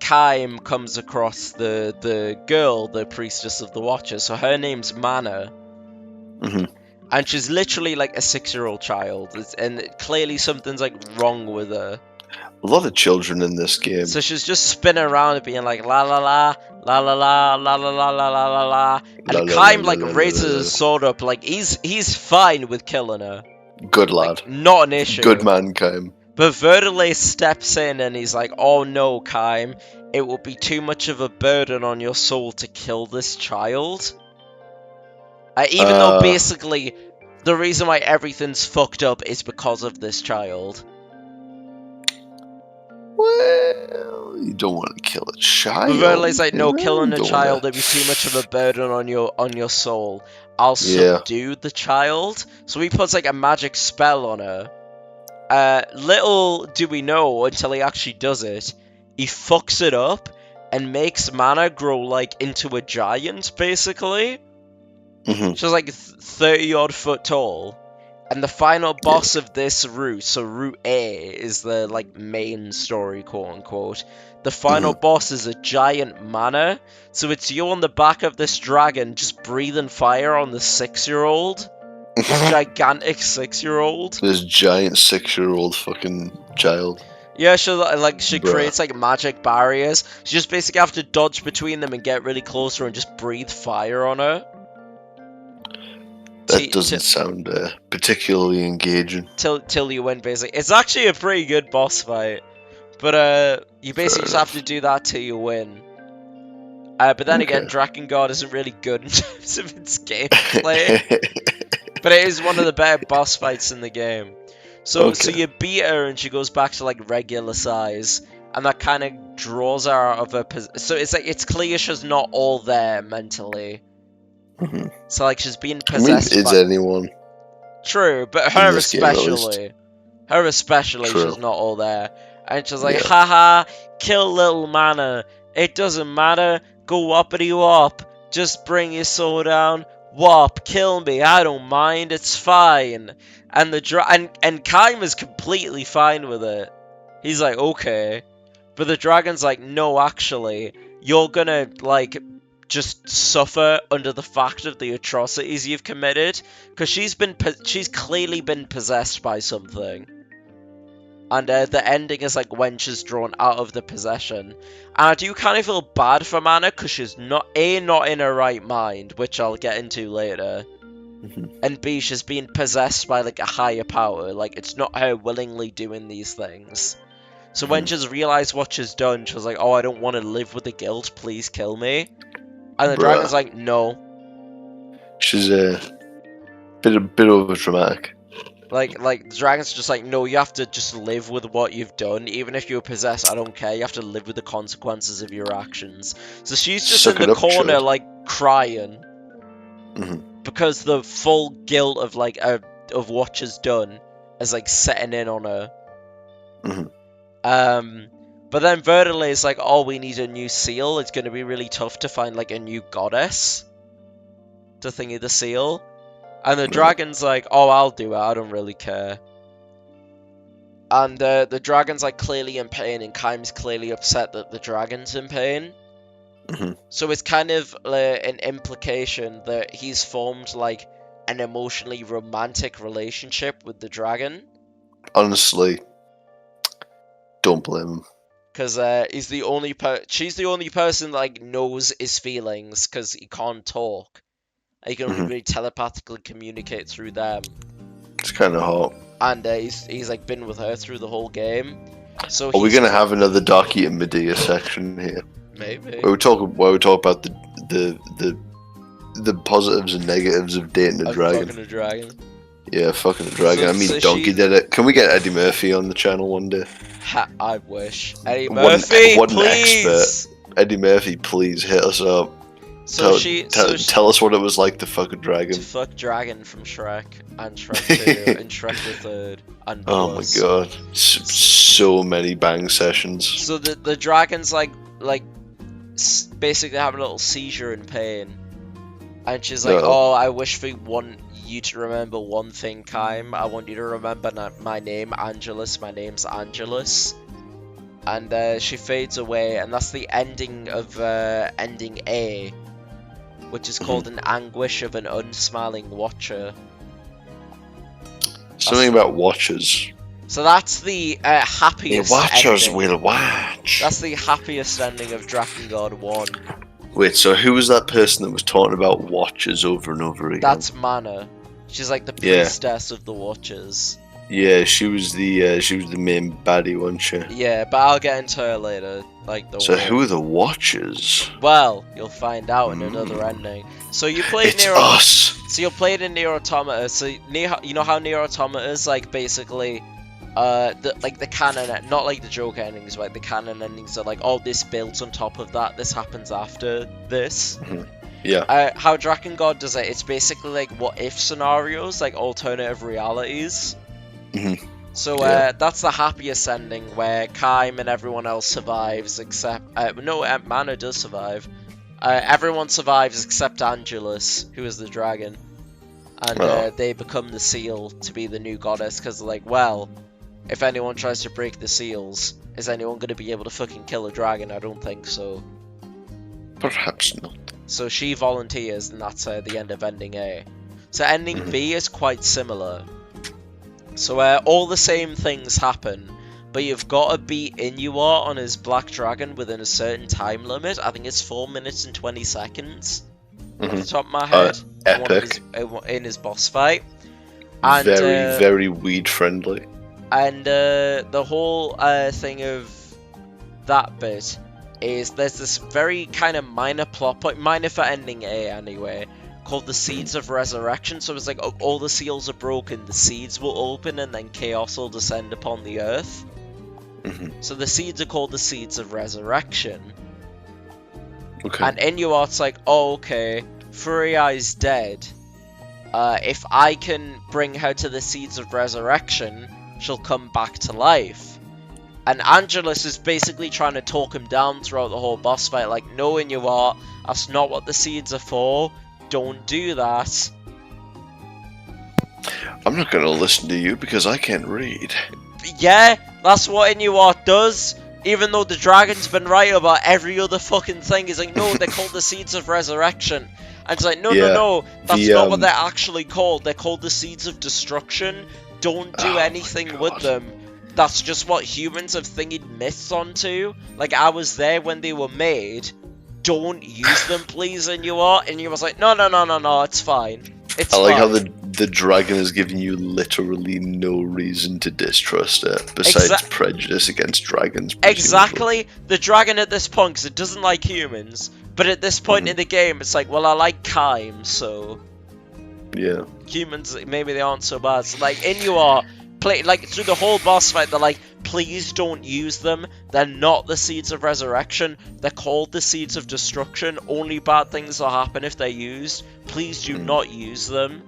Kaim comes across the girl, the priestess of the Watchers. So her name's Mana. And she's literally like a 6-year-old child. And clearly something's like wrong with her. A lot of children in this game. So she's just spinning around and being like la la la la la la la la la la la la la. And Kaim like raises his sword up like he's fine with killing her. Good lad. Like, not an issue. Good man, Kaim. But Verdelay steps in and he's like, oh no, Kaim, it will be too much of a burden on your soul to kill this child. Even though basically the reason why everything's fucked up is because of this child. Well, you don't want to kill a child. Verdelay's like, no, killing a child would be too much of a burden on your soul. I'll subdue the child. So he puts like a magic spell on her. Little do we know until he actually does it, he fucks it up and makes Mana grow like into a giant, basically. She's like 30 odd foot tall. And the final boss of this route, so Route A is the like main story, quote unquote. The final boss is a giant Mana, so it's you on the back of this dragon just breathing fire on the 6-year-old. This gigantic 6-year-old. This giant 6-year-old fucking child. Yeah, she creates like magic barriers. She just basically have to dodge between them and get really closer and just breathe fire on her. That doesn't sound particularly engaging. Till you win, basically. It's actually a pretty good boss fight. But you basically just have to do that till you win. But then again, Drakengard isn't really good in terms of its gameplay. But it is one of the better boss fights in the game. So you beat her and she goes back to like regular size. And that kind of draws her out of her so it's like, it's clear she's not all there mentally. So like she's being possessed is anyone? True, but her especially. Her especially, she's not all there. And she's like, haha, kill little Mana. It doesn't matter. Go whoppity whop. Just bring your soul down. Whop, kill me. I don't mind. It's fine. And and Kaim is completely fine with it. He's like, okay. But the dragon's like, no, actually, you're gonna like just suffer under the fact of the atrocities you've committed, because she's clearly been possessed by something. And the ending is like when she's drawn out of the possession. And I do kind of feel bad for Mana because she's not in her right mind, which I'll get into later. And B, she's being possessed by like a higher power. Like it's not her willingly doing these things. So when she's realized what she's done, she was like, oh, I don't want to live with the guilt. Please kill me. And the dragon's like, no. She's a bit over dramatic. Like the dragon's just like, no, you have to just live with what you've done. Even if you're possessed, I don't care. You have to live with the consequences of your actions. So she's just in the corner, like, crying. Because the full guilt of, like, of what she's done is, like, setting in on her. But then Verdelay's like, oh, we need a new seal. It's going to be really tough to find, like, a new goddess to thingy the seal. And the dragon's like, oh, I'll do it. I don't really care. And the dragon's, like, clearly in pain, and Kaim's clearly upset that the dragon's in pain. So it's kind of an implication that he's formed, like, an emotionally romantic relationship with the dragon. Honestly, don't blame him. Because he's the only she's the only person that, like, knows his feelings, because he can't talk. He can only really telepathically communicate through them. It's kind of hot. And he's like been with her through the whole game. So are we gonna have another Dark Eater Medea section here? Maybe. Where we talk about the positives and negatives of dating a dragon. Fucking a dragon. Yeah, fucking a dragon. I mean, Donkey did it. Can we get Eddie Murphy on the channel one day? I wish. Eddie Murphy, please. Expert. Eddie Murphy, please hit us up. Tell us what it was like to fuck a dragon. To fuck Dragon from Shrek and Shrek 2 and Shrek the Third and Buzz. Oh my god, so many bang sessions. So the dragon's like basically having a little seizure in pain, and she's like, oh, I wish for you to remember one thing, Kaim. I want you to remember my name, Angelus. My name's Angelus. and she fades away, and that's the ending of ending A, which is called An Anguish of an Unsmiling Watcher. Something about watchers. So that's the happiest The watchers ending. will watch. That's the happiest ending of Drakengard 1. Wait, so who was that person that was talking about watchers over and over again? That's Mana. She's like the priestess of the Watchers. Yeah, she was the main baddie, wasn't she? Yeah, but I'll get into her later. So who are the watchers? Well, you'll find out in another ending. So you played It's us. So you played in Nier Automata. So you know how Nier Automata is like basically, the canon, not like the joke endings, but like the canon endings are like, oh, this builds on top of that. This happens after this. Yeah. How Drakengard does it, it's basically like what if scenarios, like alternative realities. So that's the happiest ending where Kaim and everyone else survives except Mana does survive. Everyone survives except Angelus, who is the dragon, and they become the seal to be the new goddess because they're like, well, if anyone tries to break the seals, is anyone going to be able to fucking kill a dragon? I don't think so. Perhaps not. So she volunteers, and that's the end of ending A. So ending B is quite similar. So all the same things happen, but you've got to beat Inuar on his black dragon within a certain time limit. I think it's 4 minutes and 20 seconds off the top of my head. Epic. In his boss fight. And, very weed friendly. And the whole thing of that bit is there's this very kind of minor plot point, minor for ending A anyway, called the Seeds of Resurrection. So it's like, all the seals are broken, the seeds will open, and then chaos will descend upon the earth. So the seeds are called the Seeds of Resurrection. Okay. And Inuart's like, oh, okay, Furiai's dead. If I can bring her to the Seeds of Resurrection, she'll come back to life. And Angelus is basically trying to talk him down throughout the whole boss fight, like, no, Inuart, that's not what the seeds are for. Don't do that. I'm not going to listen to you because I can't read. Yeah, that's what Inuart does. Even though the dragon's been right about every other fucking thing. He's like, no, they're called the Seeds of Resurrection. And it's like, no, that's not what they're actually called. They're called the Seeds of Destruction. Don't do anything with them. That's just what humans have thingied myths onto. Like, I was there when they were made. Don't use them, please, Inuart. And you was like, no, it's fine. It's I like fine. how the dragon is giving you literally no reason to distrust it, besides prejudice against dragons. Presumably. Exactly. The dragon at this point, because it doesn't like humans, but at this point in the game, it's like, well, I like Kaim, so... Yeah. Humans, maybe they aren't so bad. So, like, Inuart, like, through the whole boss fight, they're like, please don't use them. They're not the Seeds of Resurrection. They're called the Seeds of Destruction. Only bad things will happen if they're used. Please do not use them.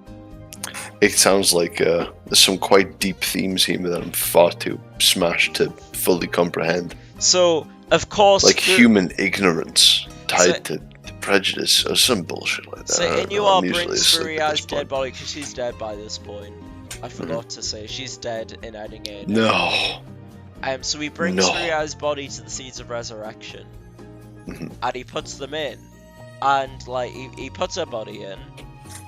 It sounds like there's some quite deep themes here that I'm far too smashed to fully comprehend. So, of course... Like human ignorance tied to prejudice or some bullshit like that. So Inuart brings Furiai's dead body, because she's dead by this point. I forgot to say, she's dead in ending A. No. So he brings Furiai's body to the Seeds of Resurrection. And he puts them in. And, like, he puts her body in.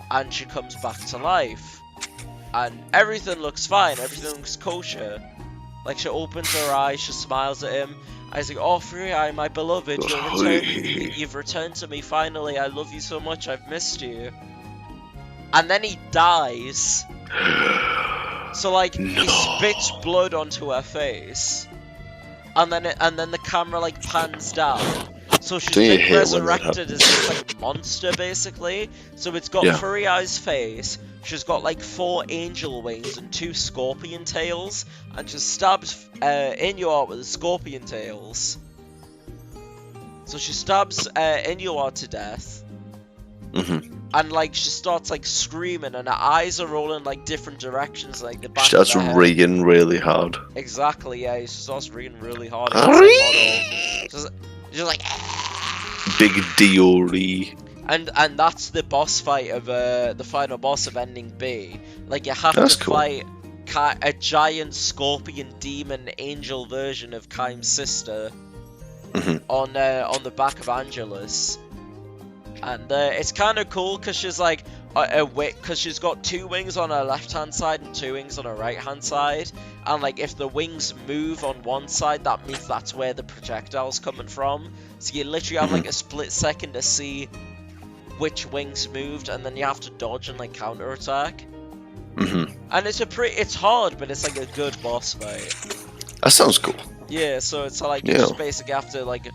And she comes back to life. And everything looks fine, everything looks kosher. Like, she opens her eyes, she smiles at him. I was like, oh, Furiai, my beloved, you've returned to me finally. I love you so much, I've missed you. And then he dies. So, like, he spits blood onto her face. And then the camera, like, pans down. So she's been resurrected as this, like, monster, basically. So it's got Furiai's face. She's got, like, 4 angel wings and 2 scorpion tails. And she stabs Inuart with the scorpion tails. So she stabs Inuart to death. And, like, she starts, like, screaming. And her eyes are rolling, like, different directions. Like, the back she starts rigging really hard. Exactly, yeah. She starts rigging really hard. She's like... Big Diori. And that's the boss fight of the final boss of ending B. Like, you have to fight a giant scorpion demon angel version of Kaim's sister on the back of Angelus, and it's kind of cool because she's like because she's got 2 wings on her left hand side and 2 wings on her right hand side, and like if the wings move on one side, that means that's where the projectile's coming from. So you literally have like a split second to see which wings moved, and then you have to dodge and like counter attack. And it's hard, but it's like a good boss fight. That sounds cool. Yeah, so it's like you just basically have to like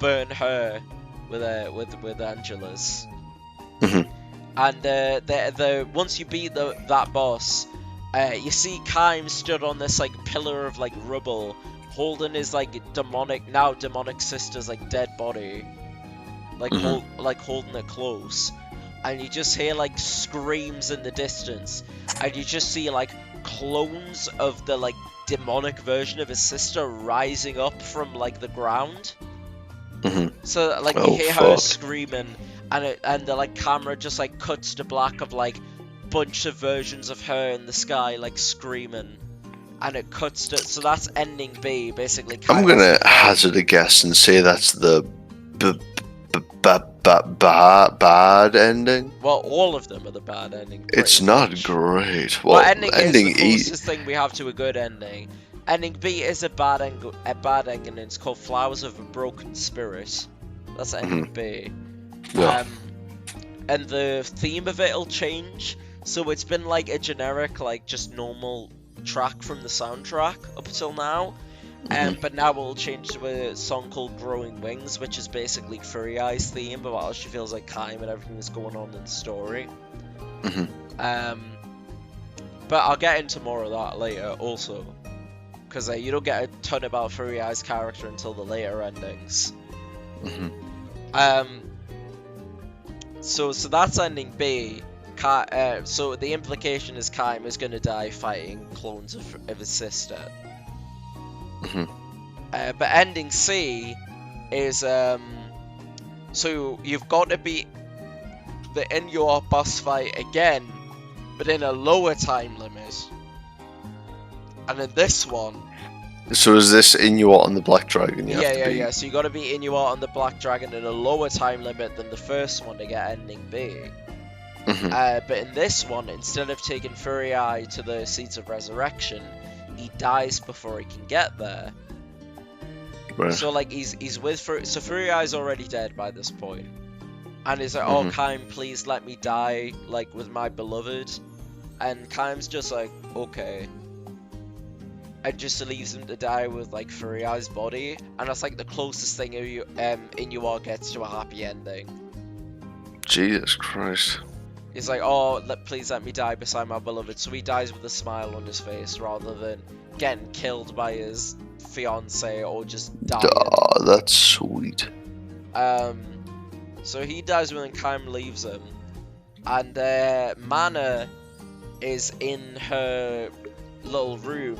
burn her with Angelus. And the once you beat that boss, you see Kaim stood on this like pillar of like rubble, holding his like demonic sister's like dead body, like holding it close, and you just hear like screams in the distance, and you just see like clones of the like demonic version of his sister rising up from like the ground. So like you hear her screaming, and the like camera just like cuts to black of like bunch of versions of her in the sky like screaming, and it cuts to, so that's ending B basically. I'm gonna hazard a guess and say that's the bad ending. Well, all of them are the bad ending. It's not much. Great. Well, Ending is the E. closest thing we have to a good ending. Ending B is a bad ending, and it's called Flowers of a Broken Spirit. That's ending B. Yeah. And the theme of it'll change. So it's been like a generic, like just normal track from the soundtrack up until now. But now we'll change to a song called Growing Wings, which is basically Furry Eye's theme about how she feels like Kaim and everything that's going on in the story. But I'll get into more of that later also, because you don't get a ton about Furry Eye's character until the later endings. So that's ending B. So the implication is Kaim is going to die fighting clones of his sister. But ending C is so you've got to beat the Ensue boss fight again, but in a lower time limit. And in this one, so is this Ensue on the Black Dragon? Yeah. So you got to beat Ensue on the Black Dragon in a lower time limit than the first one to get ending B. But in this one, instead of taking Furry Eye to the Seeds of Resurrection, he dies before he can get there. Right. So like he's with Furry Eye's already dead by this point, and he's like, "Oh, Kaim, please let me die like with my beloved," and Kaim's just like, "Okay," and just leaves him to die with like Furry Eye's body, and that's like the closest thing Ensue gets to a happy ending. Jesus Christ. He's like, "Oh, please let me die beside my beloved," so he dies with a smile on his face rather than getting killed by his fiance or just dying. Oh, that's sweet. So he dies when Kaim leaves him, and Mana is in her little room.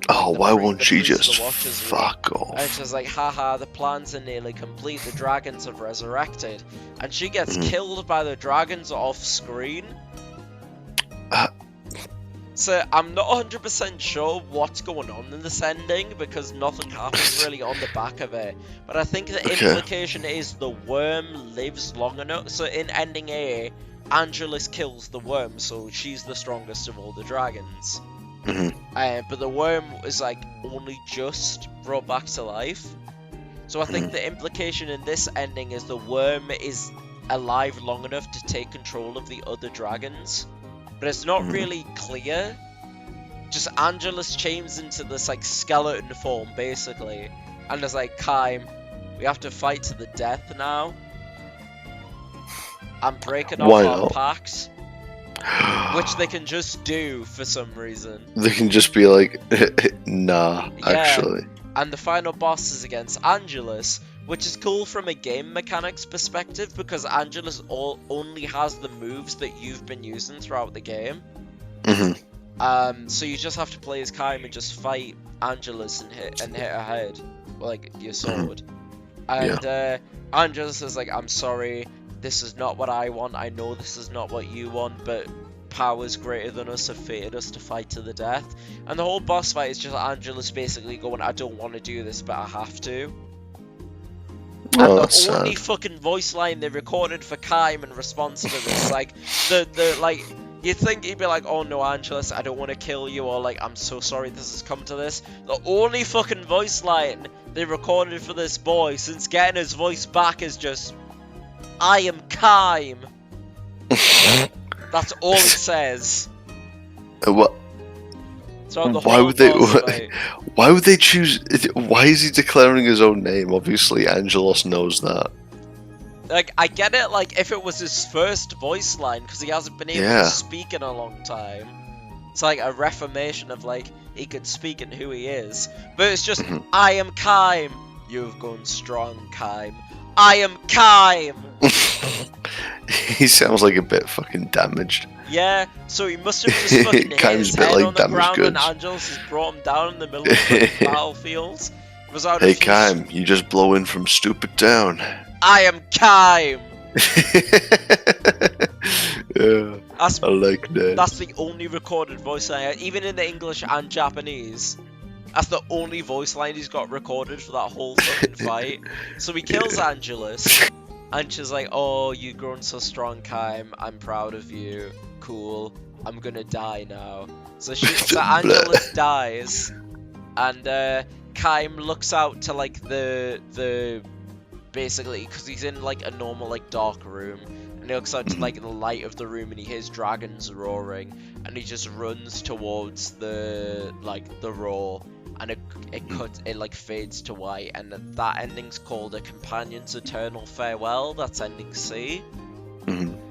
Why won't she just fuck off? And she's like, haha, the plans are nearly complete, the dragons have resurrected. And she gets killed by the dragons off screen. So I'm not 100% sure what's going on in this ending, because nothing happens really on the back of it. But I think the implication is the worm lives long enough. So in ending A, Angelus kills the worm, so she's the strongest of all the dragons. But the worm is like only just brought back to life. So I think the implication in this ending is the worm is alive long enough to take control of the other dragons. But it's not really clear. Just Angelus changes into this like skeleton form basically, and it's like, Kaim, we have to fight to the death now. I'm breaking off our pact. Which they can just do for some reason. They can just be like, nah, actually. And the final boss is against Angelus, which is cool from a game mechanics perspective, because Angelus only has the moves that you've been using throughout the game. So you just have to play as Kaim and just fight Angelus and hit her head, like your sword. And Angelus is like, I'm sorry, this is not what I want. I know this is not what you want, but powers greater than us have fated us to fight to the death. And the whole boss fight is just Angelus basically going, I don't want to do this, but I have to. And Oh, the that's only sad. fucking voice line they recorded for Kaim in response to this, like, the like, you'd think he'd be like, oh no, Angelus, I don't want to kill you, or like, I'm so sorry this has come to this. The only fucking voice line they recorded for this boy, since getting his voice back, is just, I am Kaim. That's all it says. What? So the Why whole would they? boss fight. Why would they choose? Why is he declaring his own name? Obviously, Angelos knows that. Like, I get it, like, if it was his first voice line, because he hasn't been able Yeah. to speak in a long time. It's like a reformation of, like, he could speak and who he is. But it's just, I am Kaim. You've gone strong, Kaim. I am Kaim. He sounds like a bit fucking damaged. Yeah, so he must have just fucking hit Kaim's his a bit head like on the damaged ground and goods. Angelus has brought him down in the middle of the battlefield. Without a Hey, few Kaim, you just blow in from stupid down. I am Kaim. Yeah, That's I like that. That's the only recorded voice line, even in the English and Japanese. That's the only voice line he's got recorded for that whole fucking fight. So he kills Angelus, and she's like, oh, you've grown so strong, Kaim. I'm proud of you. Cool. I'm gonna die now. So Angelus dies, and Kaim looks out to like the basically, because he's in like a normal like dark room. And he looks out to like the light of the room and he hears dragons roaring, and he just runs towards the roar, and it like fades to white, and that ending's called A Companion's Eternal Farewell. That's ending C.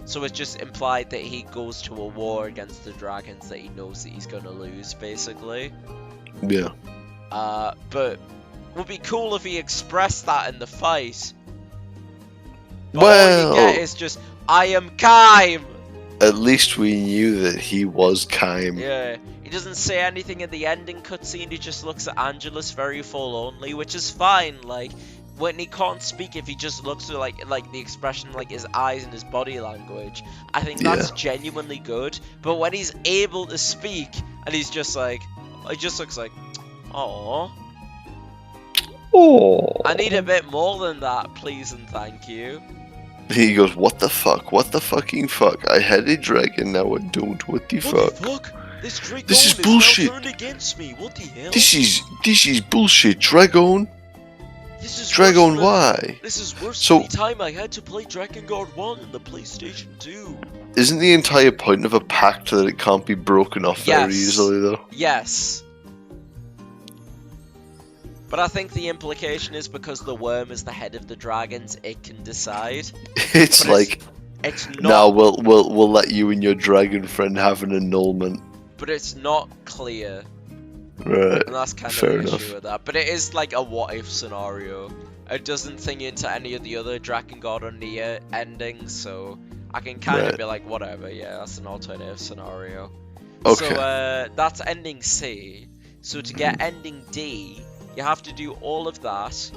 So it's just implied that he goes to a war against the dragons that he knows that he's gonna lose, basically. Yeah. But it would be cool if he expressed that in the fight. But Well, all you get is just, I am Kaim! at least we knew that he was Kaim. Yeah, he doesn't say anything in the ending cutscene, he just looks at Angelus very forlornly, which is fine. Like, when he can't speak, if he just looks at like the expression, like his eyes and his body language, I think that's genuinely good. But when he's able to speak, and he's just like, it just looks like, aww. Oh. I need a bit more than that, please and thank you. He goes, what the fuck? What the fucking fuck? I had a dragon, now I don't. What the fuck? This dragon This is is bullshit. now turned against me. What the hell? This is bullshit, Dragon. This is Dragon, worse than- why? This is worse So- than the time I had to play Drakengard 1 in the PlayStation 2. Isn't the entire point of a pact that it can't be broken off very Yes. easily, though? Yes. But I think the implication is because the worm is the head of the dragons, it can decide. It's But like, It's not. now we'll let you and your dragon friend have an annulment. But it's not clear, Right. and that's kind Fair of the enough. issue with that. But it is like a what-if scenario. It doesn't think into any of the other Drakengard or Nia endings, so I can kind Right. of be like, whatever, yeah, that's an alternative scenario. Okay. So that's ending C. So to get ending D, you have to do all of that,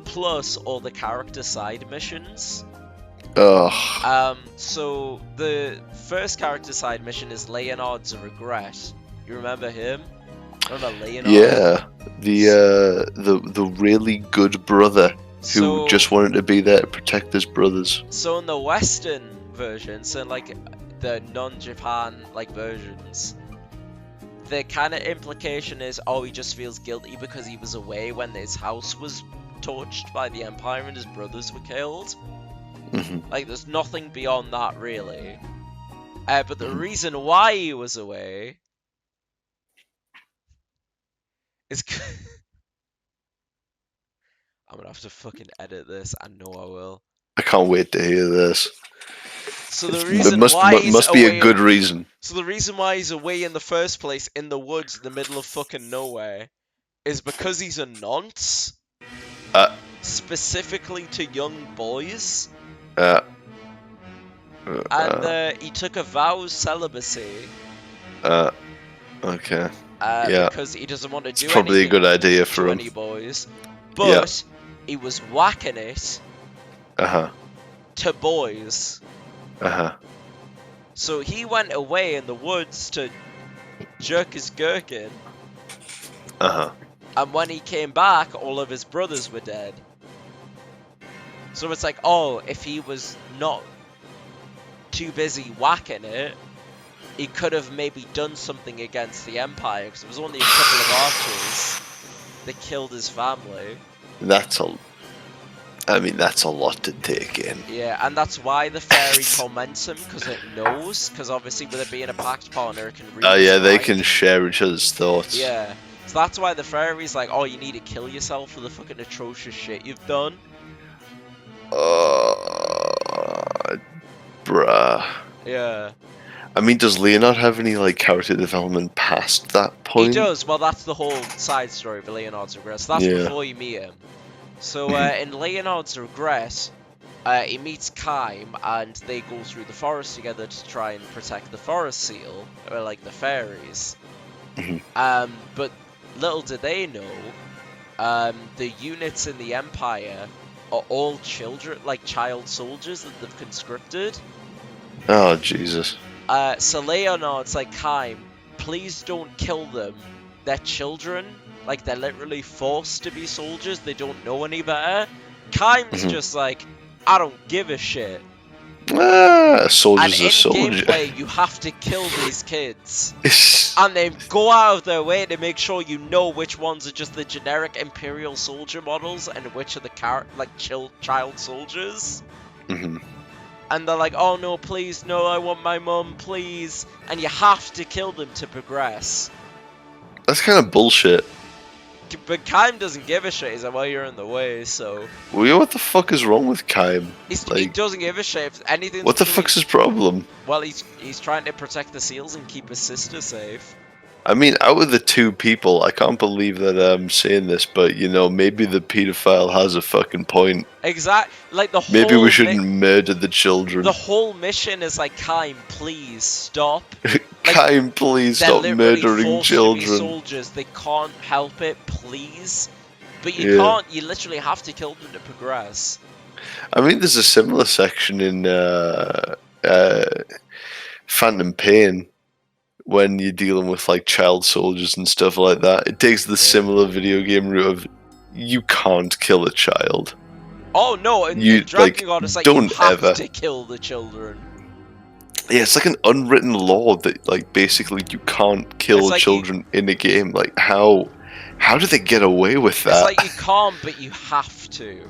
plus all the character side missions. Ugh. So the first character side mission is Leonard's Regret. You remember him? Remember Leonard? Yeah. The really good brother who So, just wanted to be there to protect his brothers. so in the Western version, so in like the non-Japan like versions, the kind of implication is, oh, he just feels guilty because he was away when his house was torched by the Empire and his brothers were killed. Like, there's nothing beyond that, really. But the reason why he was away is... I'm gonna have to fucking edit this. I know I will. I can't wait to hear this. So the It reason must why he's must be away a good reason. So the reason why he's away in the first place in the woods in the middle of fucking nowhere is because he's a nonce. Specifically to young boys. And he took a vow of celibacy. Okay. Yeah. Because he doesn't want to do It's probably a anything good idea for to him. any boys. But he was whacking it Uh-huh. to boys. Uh-huh. So he went away in the woods to jerk his gherkin, Uh-huh. and when he came back, all of his brothers were dead. So it's like, oh, if he was not too busy whacking it, he could have maybe done something against the Empire, because it was only a couple of archers that killed his family. That's a lot to take in. Yeah, and that's why the fairy torments him, because it knows, because obviously with it being a pact partner, it can read Oh yeah, his they mind. can share each other's thoughts. Yeah, so that's why the fairy's like, oh, you need to kill yourself for the fucking atrocious shit you've done. Bruh. Yeah. I mean, does Leonard have any, like, character development past that point? He does, well that's the whole side story of Leonard's Regret, so that's Yeah. before you meet him. So in Leonard's Regret, he meets Kaim, and they go through the forest together to try and protect the forest seal, or like the fairies. But little did they know, the units in the Empire are all children, like child soldiers that they've conscripted. Oh, Jesus. So Leonard's like, Kaim, please don't kill them. They're children. Like, they're literally forced to be soldiers. They don't know any better. Kaim's just like, I don't give a shit. A soldier's And a soldier. in gameplay, you have to kill these kids. And they go out of their way to make sure you know which ones are just the generic Imperial soldier models and which are the child soldiers. And they're like, oh no, please, no, I want my mum, please. And you have to kill them to progress. That's kind of bullshit. But Kaim doesn't give a shit. He's like, well, you're in the way, so... Well, what the fuck is wrong with Kaim? He doesn't give a shit. If anything. What the fuck's his problem? Well, he's trying to protect the seals and keep his sister safe. I mean, out of the two people, I can't believe that I'm saying this, but, you know, maybe the pedophile has a fucking point. Exactly. Like, the whole... Maybe we shouldn't murder the children. The whole mission is like, Kaim, please, stop. Kaim, please stop murdering children. To be soldiers. They can't help it, please. But you can't. You literally have to kill them to progress. I mean, there's a similar section in Phantom Pain when you're dealing with like child soldiers and stuff like that. It takes the similar video game route of you can't kill a child. Oh no! In Drakengard, it's like don't you have ever to kill the children. Yeah, it's like an unwritten law that, like, basically you can't kill like children in a game. Like, how do they get away with that? It's like you can't, but you have to.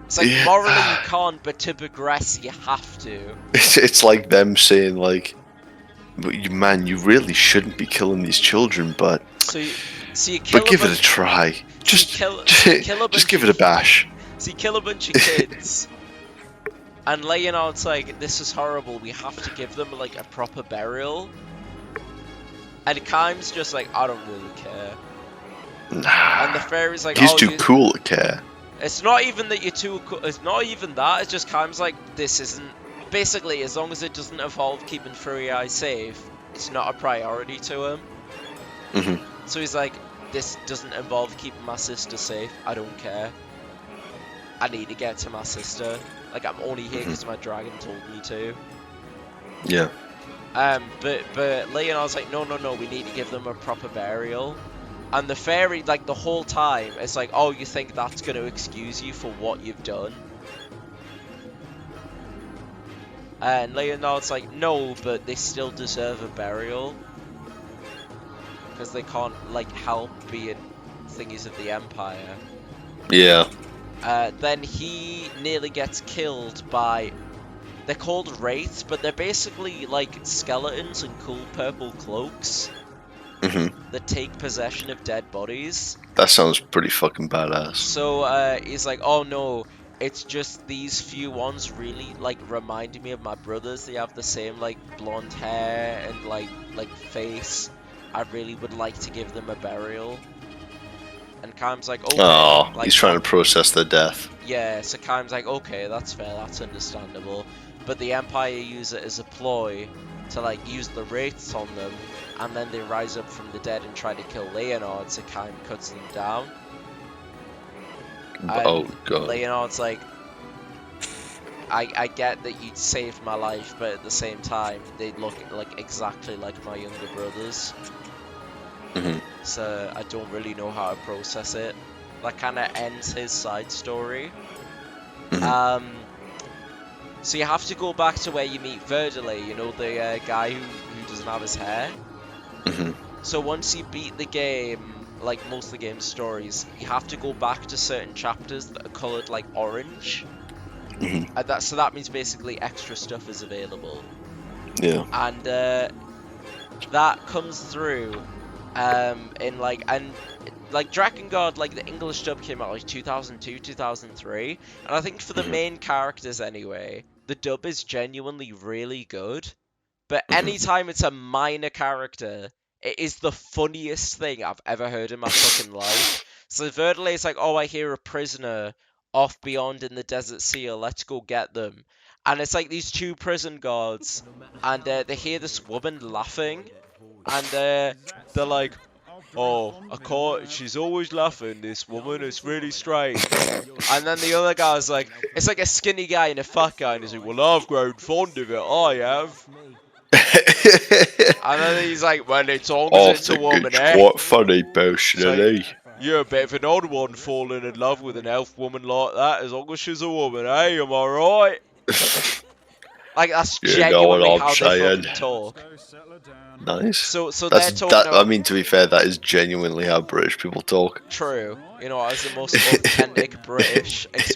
It's like morally you can't, but to progress you have to. It's like them saying, like, man, you really shouldn't be killing these children, but give it a try. Just give it a bash. So you kill a bunch of kids. And Leonard's like, this is horrible, we have to give them, like, a proper burial. And Kaim's just like, I don't really care. Nah. And the fairy's like, he's too cool to care. It's not even that you're too cool, it's not even that, it's just Kaim's like, this isn't... Basically, as long as it doesn't involve keeping Furry Eye safe, it's not a priority to him. So he's like, this doesn't involve keeping my sister safe, I don't care. I need to get to my sister. Like, I'm only here because my dragon told me to. Yeah. But Leonard's like, no, we need to give them a proper burial. And the fairy, like, the whole time, it's like, oh, you think that's going to excuse you for what you've done? And Leonard's like, no, but they still deserve a burial. Because they can't, like, help being thingies of the Empire. Yeah. Then he nearly gets killed by... They're called wraiths, but they're basically like skeletons in cool purple cloaks that take possession of dead bodies. That sounds pretty fucking badass. So he's like, oh no, it's just these few ones really like remind me of my brothers. They have the same like blonde hair and like face. I really would like to give them a burial. And Kaim's like, okay. Oh, like, he's trying to process their death. Yeah, so Kaim's like, okay, that's fair, that's understandable. But the Empire use it as a ploy to, like, use the wraiths on them, and then they rise up from the dead and try to kill Leonard, so Kaim cuts them down. Oh, God. Leonard's like, I get that you'd saved my life, but at the same time, they look like exactly like my younger brothers. Mhm. So I don't really know how to process it. That kind of ends his side story. Mhm. So you have to go back to where you meet Verdele, you know, the guy who doesn't have his hair. Mhm. So once you beat the game, like most of the game's stories, you have to go back to certain chapters that are coloured like orange. Mhm. So that means basically extra stuff is available. Yeah. And that comes through in like Drakengard, like the English dub came out like 2002, 2003, and I think for the Mhm. main characters anyway, the dub is genuinely really good. But Mhm. anytime it's a minor character, it is the funniest thing I've ever heard in my fucking life. So Verdele is like, oh, I hear a prisoner off beyond in the desert sea, let's go get them. And it's like these two prison guards, and they hear this woman laughing, and they're like, oh, she's always laughing, this woman, it's really strange. And then the other guy's like, it's like a skinny guy and a fat guy, and he's like, well, I've grown fond of it, I have. And then he's like, well, it's long as I it's a think woman, it's eh? quite funny, It's like, personally. you're a bit of an odd one falling in love with an elf woman like that, as long as she's a woman, eh? Am I right? Like, that's You know what genuinely I'm how they saying. fucking talk. Nice. So they're That's talking that. I about... mean, to be fair, that is genuinely how British people talk. True. You know, as the most authentic British It is.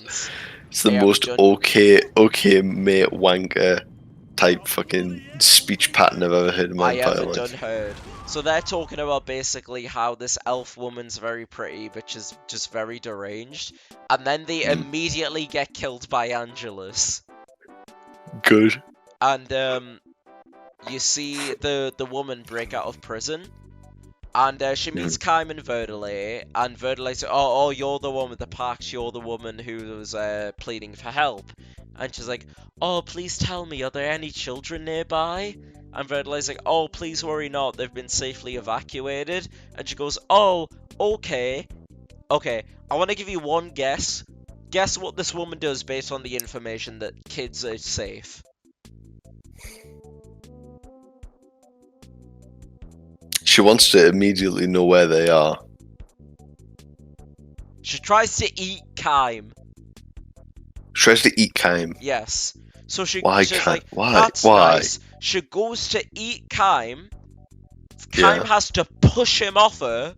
experience. It's the Hey, most okay mate wanker type fucking speech pattern I've ever heard in my I entire ever life. done heard. So they're talking about basically how this elf woman's very pretty, but she's just very deranged. And then they immediately get killed by Angelus. Good. And you see the woman break out of prison. And she meets Kaim and Verdele, and Verdele says, oh, you're the one with the pact, you're the woman who was pleading for help. And she's like, oh, please tell me, are there any children nearby? And Verdele's like, oh, please worry not, they've been safely evacuated. And she goes, oh, okay, I want to give you one guess. Guess what this woman does based on the information that kids are safe. She wants to immediately know where they are. She tries to eat Kaim. She tries to eat Kaim. Yes. So she's Why? like, Why? that's Why? nice. She goes to eat Kaim. Kaim has to push him off her.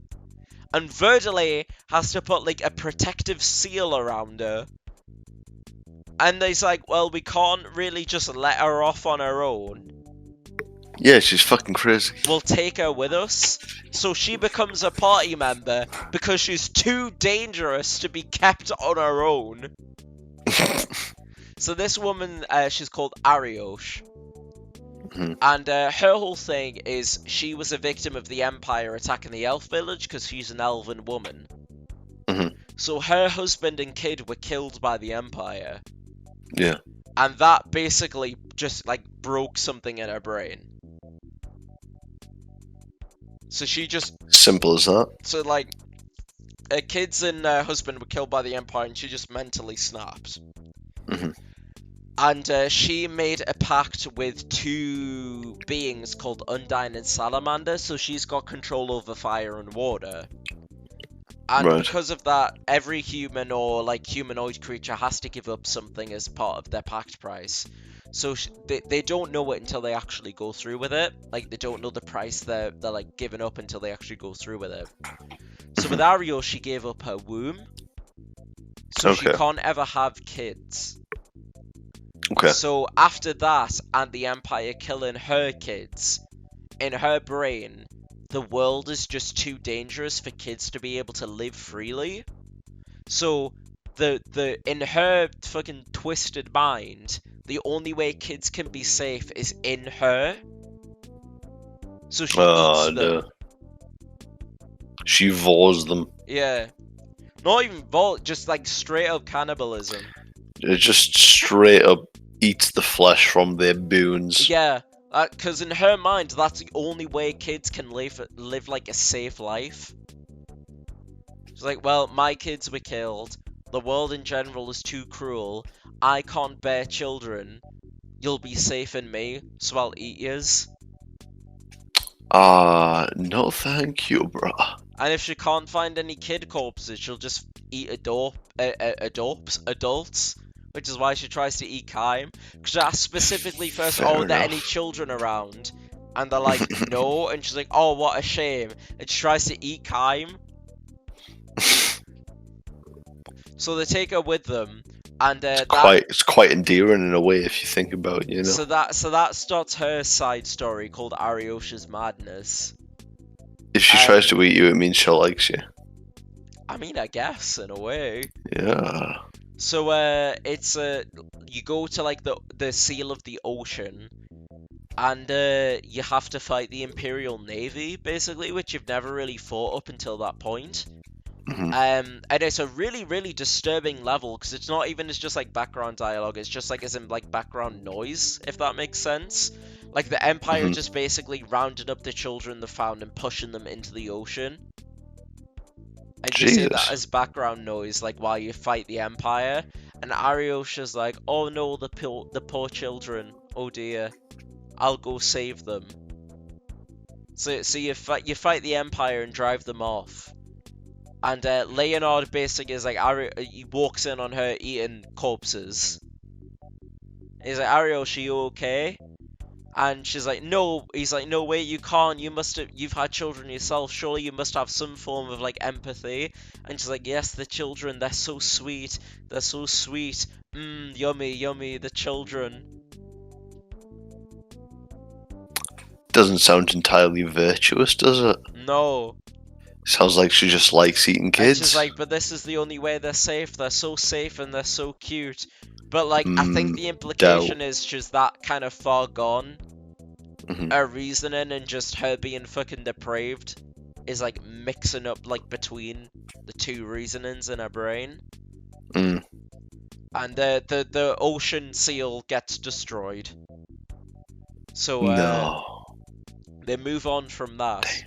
And Verdele has to put like a protective seal around her. And he's like, well, we can't really just let her off on her own. Yeah, she's fucking crazy. We'll take her with us. So she becomes a party member because she's too dangerous to be kept on her own. So this woman, she's called Ariosh. And her whole thing is she was a victim of the Empire attacking the elf village because she's an elven woman. So her husband and kid were killed by the Empire. Yeah. And that basically just like broke something in her brain. So she just... Simple as that. So like, her kids and her husband were killed by the Empire and she just mentally snapped. And she made a pact with two beings called Undyne and Salamander, so she's got control over fire and water. And because of that, every human or like humanoid creature has to give up something as part of their pact price. So they don't know it until they actually go through with it. Like, they don't know the price they're like giving up until they actually go through with it. So with Ario, she gave up her womb. So she can't ever have kids. So after that, and the Empire killing her kids, in her brain, the world is just too dangerous for kids to be able to live freely. So in her fucking twisted mind, the only way kids can be safe is in her. So she eats them. No. She vors them. Yeah. Not even vor, just like straight up cannibalism. It just straight up eats the flesh from their boons. Yeah. Because in her mind, that's the only way kids can live like a safe life. She's like, well, my kids were killed. The world in general is too cruel. I can't bear children. You'll be safe in me, so I'll eat yous. No thank you, bruh. And if she can't find any kid corpses, she'll just eat adults, which is why she tries to eat Kaim. Because she asks specifically first, Fair are there enough. any children around? And they're like, no, and she's like, oh, what a shame. And she tries to eat Kaim. So they take her with them, and It's quite endearing in a way if you think about it, you know. So that starts her side story called Aryosha's Madness. If she tries to eat you, it means she likes you. I mean, I guess in a way. Yeah. So it's you go to like the seal of the ocean, and you have to fight the Imperial Navy basically, which you've never really fought up until that point. And it's a really, really disturbing level because it's not even as just like background dialogue, it's just like as in like background noise, if that makes sense. Like the Empire just basically rounding up the children they found and pushing them into the ocean. And you see that as background noise, like while you fight the Empire. And Aryosha's like, oh no, the poor children, oh dear, I'll go save them. So you fight the Empire and drive them off. And Leonard basically is like, he walks in on her eating corpses. He's like, Ariel, you okay? And she's like, no. He's like, no, wait, you can't. You've had children yourself. Surely you must have some form of like empathy. And she's like, yes, the children, they're so sweet. They're so sweet. Yummy, yummy, the children. Doesn't sound entirely virtuous, does it? No. Sounds like she just likes eating kids. And she's like, but this is the only way they're safe. They're so safe and they're so cute. But like, I think the implication is she's that kind of far gone. Her reasoning and just her being fucking depraved is like mixing up like between the two reasonings in her brain. And the ocean seal gets destroyed. So they move on from that.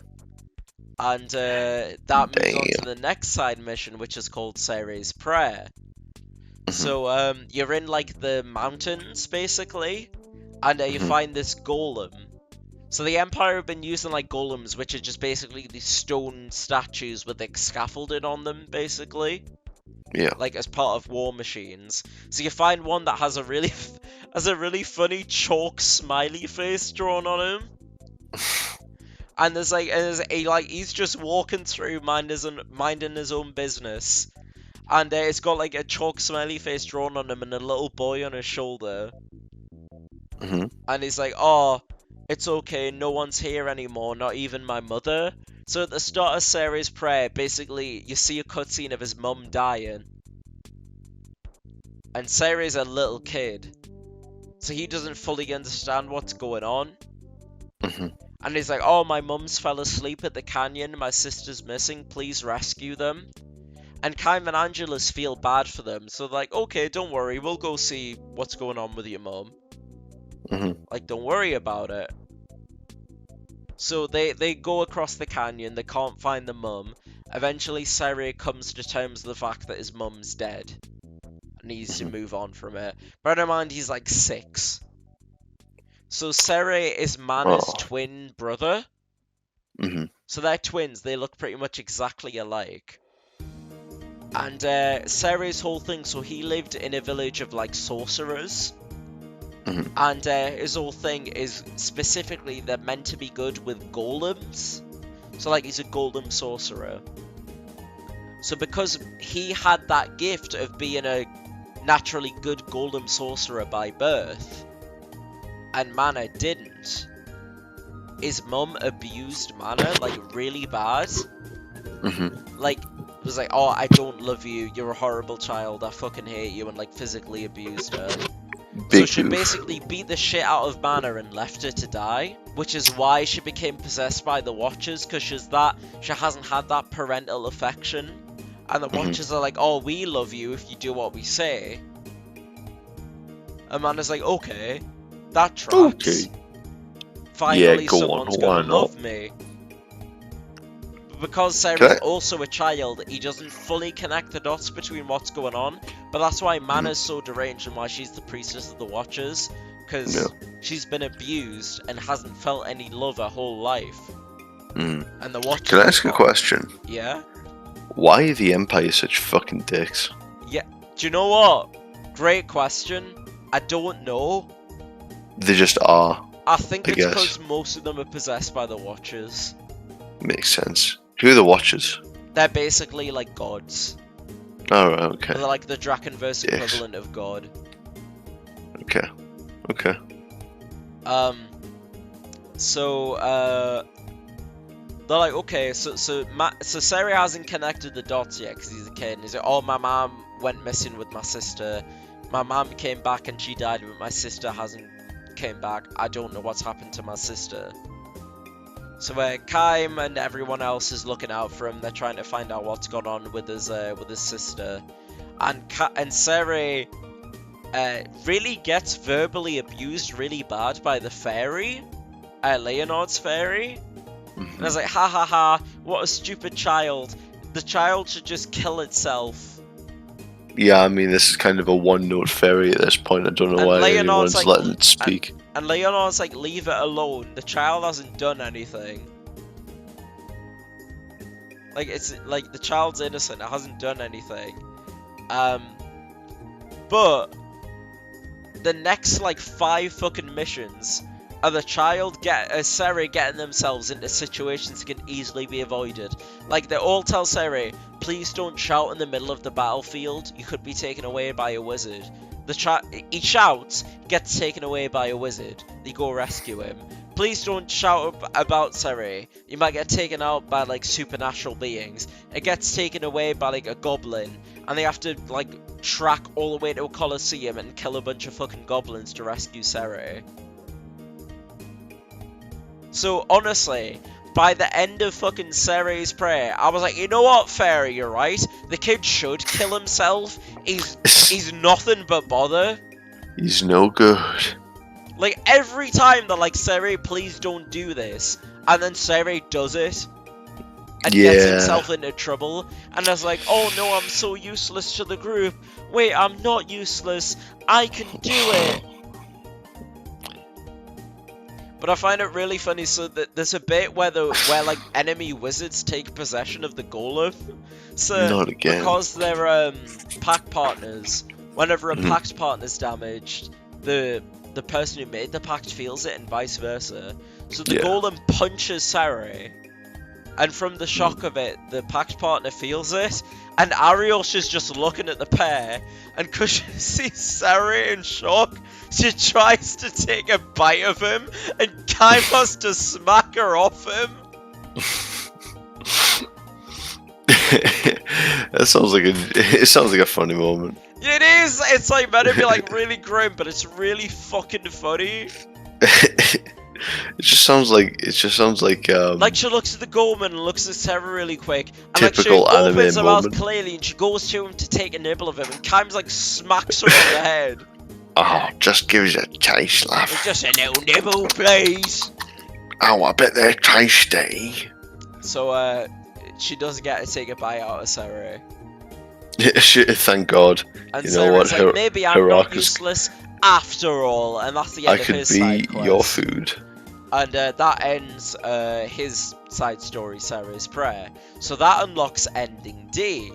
And that moves on to the next side mission, which is called Ceres' Prayer. So you're in like the mountains basically, and you find this golem. So the Empire have been using like golems, which are just basically these stone statues with like scaffolding on them, basically. Yeah. Like as part of war machines. So you find one that has a really funny chalk smiley face drawn on him. And he's just walking through minding his own business. And it's got like a chalk smiley face drawn on him and a little boy on his shoulder. And he's like, oh, it's okay, no one's here anymore, not even my mother. So at the start of Ceres' Prayer, basically, you see a cutscene of his mum dying. And Ceres' a little kid. So he doesn't fully understand what's going on. And he's like, oh, my mum's fell asleep at the canyon, my sister's missing, please rescue them. And Kaim and Angelus feel bad for them, so they're like, okay, don't worry, we'll go see what's going on with your mum. Like, don't worry about it. So they go across the canyon, they can't find the mum. Eventually, Ceres comes to terms with the fact that his mum's dead. And needs to move on from it. Bear in mind, he's like 6. So Ceres is Mana's twin brother. So they're twins, they look pretty much exactly alike. And Ceres' whole thing, so he lived in a village of like sorcerers. And his whole thing is specifically they're meant to be good with golems. So like he's a golem sorcerer. So because he had that gift of being a naturally good golem sorcerer by birth, and Mana didn't, his mum abused Mana like really bad. Like was like, oh, I don't love you, you're a horrible child, I fucking hate you, and like physically abused her. So she basically beat the shit out of Mana and left her to die, which is why she became possessed by the Watchers, because she hasn't had that parental affection, and the Watchers are like, oh, we love you if you do what we say. And Mana's like, okay, that tracks. Finally, someone's gonna love me. But because Ceres is also a child, he doesn't fully connect the dots between what's going on. But that's why Mana's so deranged and why she's the priestess of the Watchers, because she's been abused and hasn't felt any love her whole life. And the Watchers. Can I ask a question? Yeah? Why are the Empire such fucking dicks? Yeah. Do you know what? Great question. I don't know. They just are. I think it's guess. because most of them are possessed by the Watchers. Makes sense. Who are the Watchers? They're basically like gods. Oh, right, okay. They're like the Drakenverse Yes. equivalent of God. Okay. Okay. They're like, okay, so Seri hasn't connected the dots yet because he's a kid, and he's like, oh, my mom went missing with my sister. My mom came back and she died, but my sister hasn't came back. I don't know what's happened to my sister. So Kaim and everyone else is looking out for him. They're trying to find out what's gone on with his sister, and Seri really gets verbally abused really bad by the fairy, Leonard's fairy. And I was like, ha ha ha, what a stupid child. The child should just kill itself. Yeah, I mean, this is kind of a one-note fairy at this point. I don't know why anyone's letting it speak. And Leonard's like, leave it alone. The child hasn't done anything. Like, it's like the child's innocent. It hasn't done anything. But the next like 5 fucking missions are the child Seri getting themselves into situations that can easily be avoided. Like, they all tell Seri, please don't shout in the middle of the battlefield. You could be taken away by a wizard. He shouts, gets taken away by a wizard. They go rescue him. Please don't shout about Seri. You might get taken out by like supernatural beings. It gets taken away by like a goblin, and they have to like track all the way to a coliseum and kill a bunch of fucking goblins to rescue Seri. So honestly, by the end of fucking Seri's prayer, I was like, you know what, fairy, you're right. The kid should kill himself. He's nothing but bother. He's no good. Like, every time they're like, Seri, please don't do this. And then Seri does it. And gets himself into trouble. And I was like, oh no, I'm so useless to the group. Wait, I'm not useless. I can do it. But I find it really funny, so that there's a bit where like enemy wizards take possession of the golem. So Not again. Because they're pact partners, whenever a pact partner's damaged, the person who made the pact feels it and vice versa. So the golem punches Seri, and from the shock of it, the pact partner feels it, and Arios is just looking at the pair, and because she sees Seri in shock, she tries to take a bite of him, and Kai has to smack her off him. It sounds like a funny moment. It is. It's like meant to be like really grim, but it's really fucking funny. It just sounds like like she looks at the golem and looks at Sarah really quick, and typical like she anime opens her mouth moment. clearly, and she goes to him to take a nibble of him, and Kimes like smacks her on the head. Oh, just give us a taste, love. Just a little nibble, please. Oh, I bet they're tasty. So she does get to take a bite out of Sarah. Thank God. And you know what? Sarah's like, maybe I'm not useless after all, and that's the end of his side quest. I could be your food. And that ends his side story, Sarah's prayer. So that unlocks Ending D.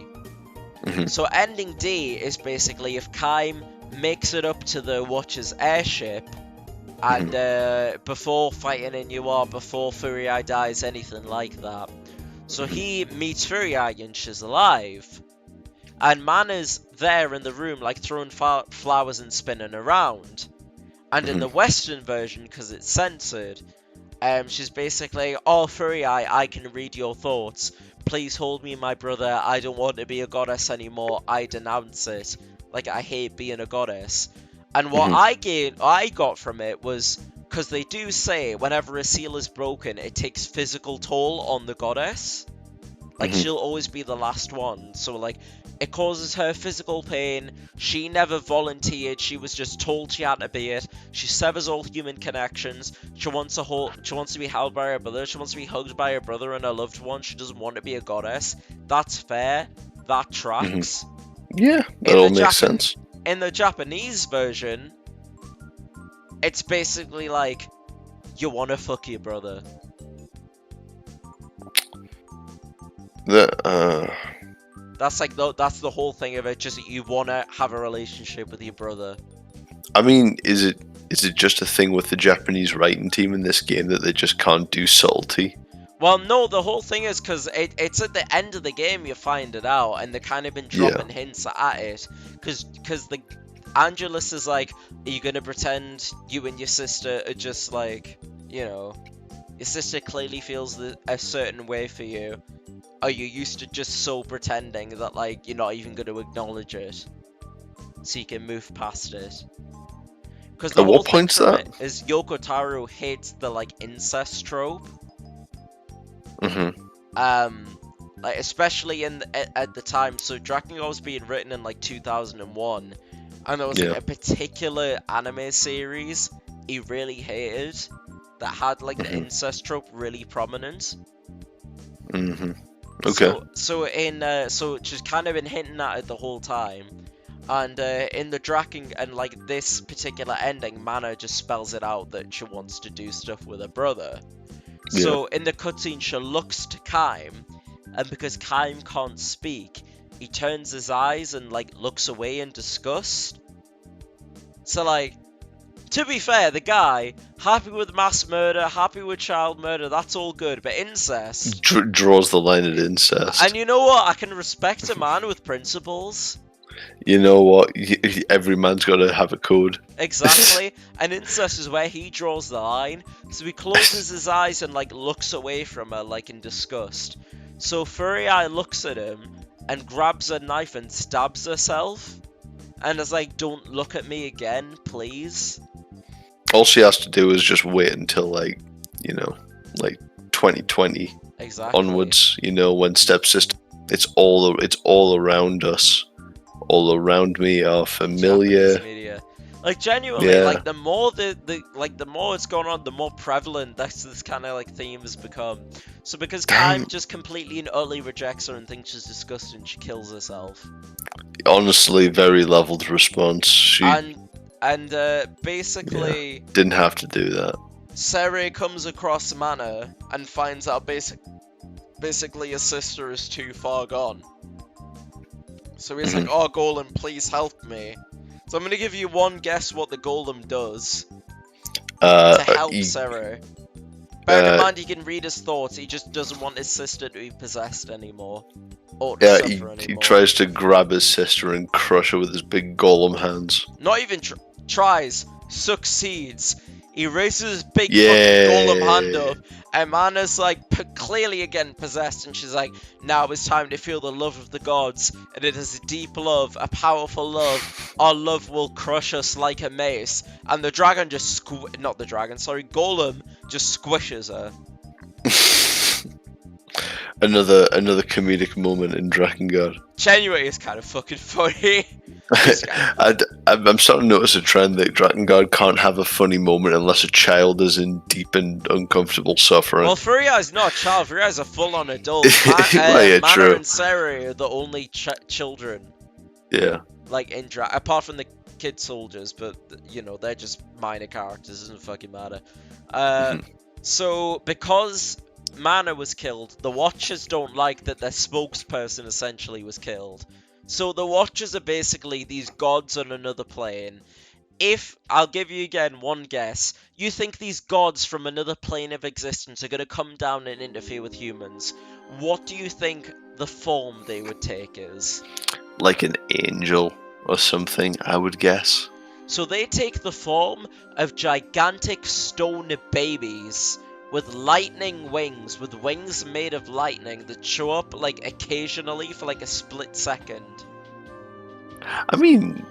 So Ending D is basically if Kaim makes it up to the Watcher's airship, and before fighting in UR, before Furiai dies, anything like that. So he meets Furiai and she's alive. And Mana's there in the room, like throwing flowers and spinning around. And in the Western version, because it's censored, she's basically, oh, Furiai, I can read your thoughts. Please hold me, my brother. I don't want to be a goddess anymore. I denounce it. Like, I hate being a goddess. And what I got from it was, because they do say whenever a seal is broken, it takes physical toll on the goddess. Like, she'll always be the last one. So, like, it causes her physical pain. She never volunteered. She was just told she had to be it. She severs all human connections. She wants to be held by her brother. She wants to be hugged by her brother and her loved one. She doesn't want to be a goddess. That's fair. That tracks. Yeah, that In all the makes Japan- sense. In the Japanese version, it's basically like, you wanna fuck your brother. That's like that's the whole thing of it. Just you wanna have a relationship with your brother. I mean, is it just a thing with the Japanese writing team in this game that they just can't do subtlety? Well, no, the whole thing is because it's at the end of the game you find it out, and they've kind of been dropping hints at it. Because the Angelus is like, are you gonna pretend you and your sister are just like, you know, your sister clearly feels a certain way for you. Are you used to just so pretending that like you're not even gonna acknowledge it, so you can move past it? Because the At whole what thing point's from that? it is Yoko Taro hates the like incest trope. Mm-hmm. Like especially at the time. So Drakengard was being written in like 2001, and there was like a particular anime series he really hated that had like the incest trope really prominent. Mm-hmm. Okay. So she's kind of been hinting at it the whole time. And in the Draken and like this particular ending, Mana just spells it out that she wants to do stuff with her brother. So in the cutscene, she looks to Kaim, and because Kaim can't speak, he turns his eyes and like looks away in disgust. So like, to be fair, the guy happy with mass murder, happy with child murder, that's all good, but incest Draws the line at incest. And you know what? I can respect a man with principles. You know what? Every man's got to have a code. Exactly. And incest is where he draws the line. So he closes his eyes and like looks away from her like in disgust. So Furry Eye looks at him and grabs a knife and stabs herself. And is like, don't look at me again, please. All she has to do is just wait until like 2020 onwards, when stepsister, it's all around us. All around me are familiar. Japanese media. Like genuinely, like the more the more it's gone on, the more prevalent this kind of like theme has become. So because Kaim just completely and utterly rejects her and thinks she's disgusting, she kills herself. Honestly, very leveled response. She basically didn't have to do that. Sere comes across Mana and finds out basically his sister is too far gone. So he's like, oh, Golem, please help me. So I'm going to give you one guess what the Golem does to help Sere. Bear in mind, he can read his thoughts. He just doesn't want his sister to be possessed anymore. Or to suffer anymore. He tries to grab his sister and crush her with his big Golem hands. Not even tries, succeeds. He raises his big fucking Golem hand up, and Mana's like clearly again possessed, and she's like, now it's time to feel the love of the gods, and it is a deep love, a powerful love. Our love will crush us like a mace. And the dragon just Golem just squishes her. Another comedic moment in Drakengard. Genuinely, it's kind of fucking funny. I'm starting to notice a trend that Drakengard can't have a funny moment unless a child is in deep and uncomfortable suffering. Well, Furia's not a child. Furia's a full-on adult. Mana and Sere are the only children. Yeah. Like in apart from the kid soldiers, but they're just minor characters. It doesn't fucking matter. So because Mana was killed, the Watchers don't like that their spokesperson essentially was killed. So the Watchers are basically these gods on another plane. If, I'll give you again one guess, you think these gods from another plane of existence are going to come down and interfere with humans, what do you think the form they would take is? Like an angel or something, I would guess. So they take the form of gigantic stone babies with lightning wings, with wings made of lightning that show up like occasionally for like a split second. I mean,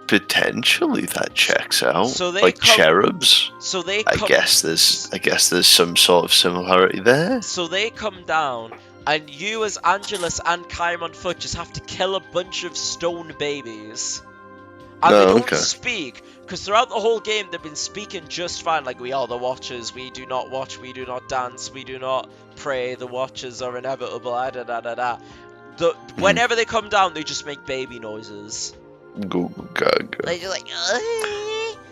potentially that checks out. So they like cherubs. So they I guess there's some sort of similarity there. So they come down, and you as Angelus and Kaim on foot just have to kill a bunch of stone babies. And they don't speak, because throughout the whole game they've been speaking just fine, like, we are the Watchers, we do not watch, we do not dance, we do not pray, the Watchers are inevitable, da da da da. whenever they come down, they just make baby noises. Goo goo gaga. They just like.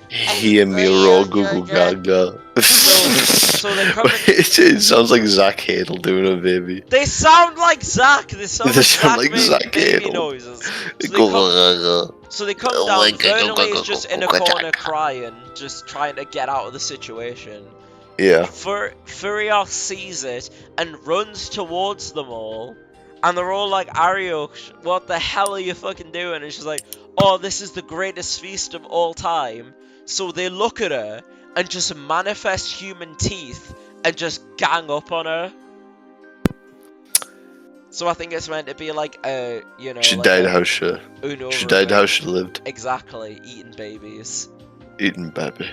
Hear me roar, goo goo gaga. So they come. It sounds like Zach Hadel doing a baby. They sound like Zach. They sound like Zach baby Hadel. noises. So they come Oh down. my God. Vernally is just in a corner crying, just trying to get out of the situation. Yeah. Furios sees it and runs towards them all. And they're all like, Arioch, what the hell are you fucking doing? And she's like, oh, this is the greatest feast of all time. So they look at her and just manifest human teeth and just gang up on her. So I think it's meant to be like, you know, She like died how she Unsober. she lived. Exactly, eating babies. Eating baby.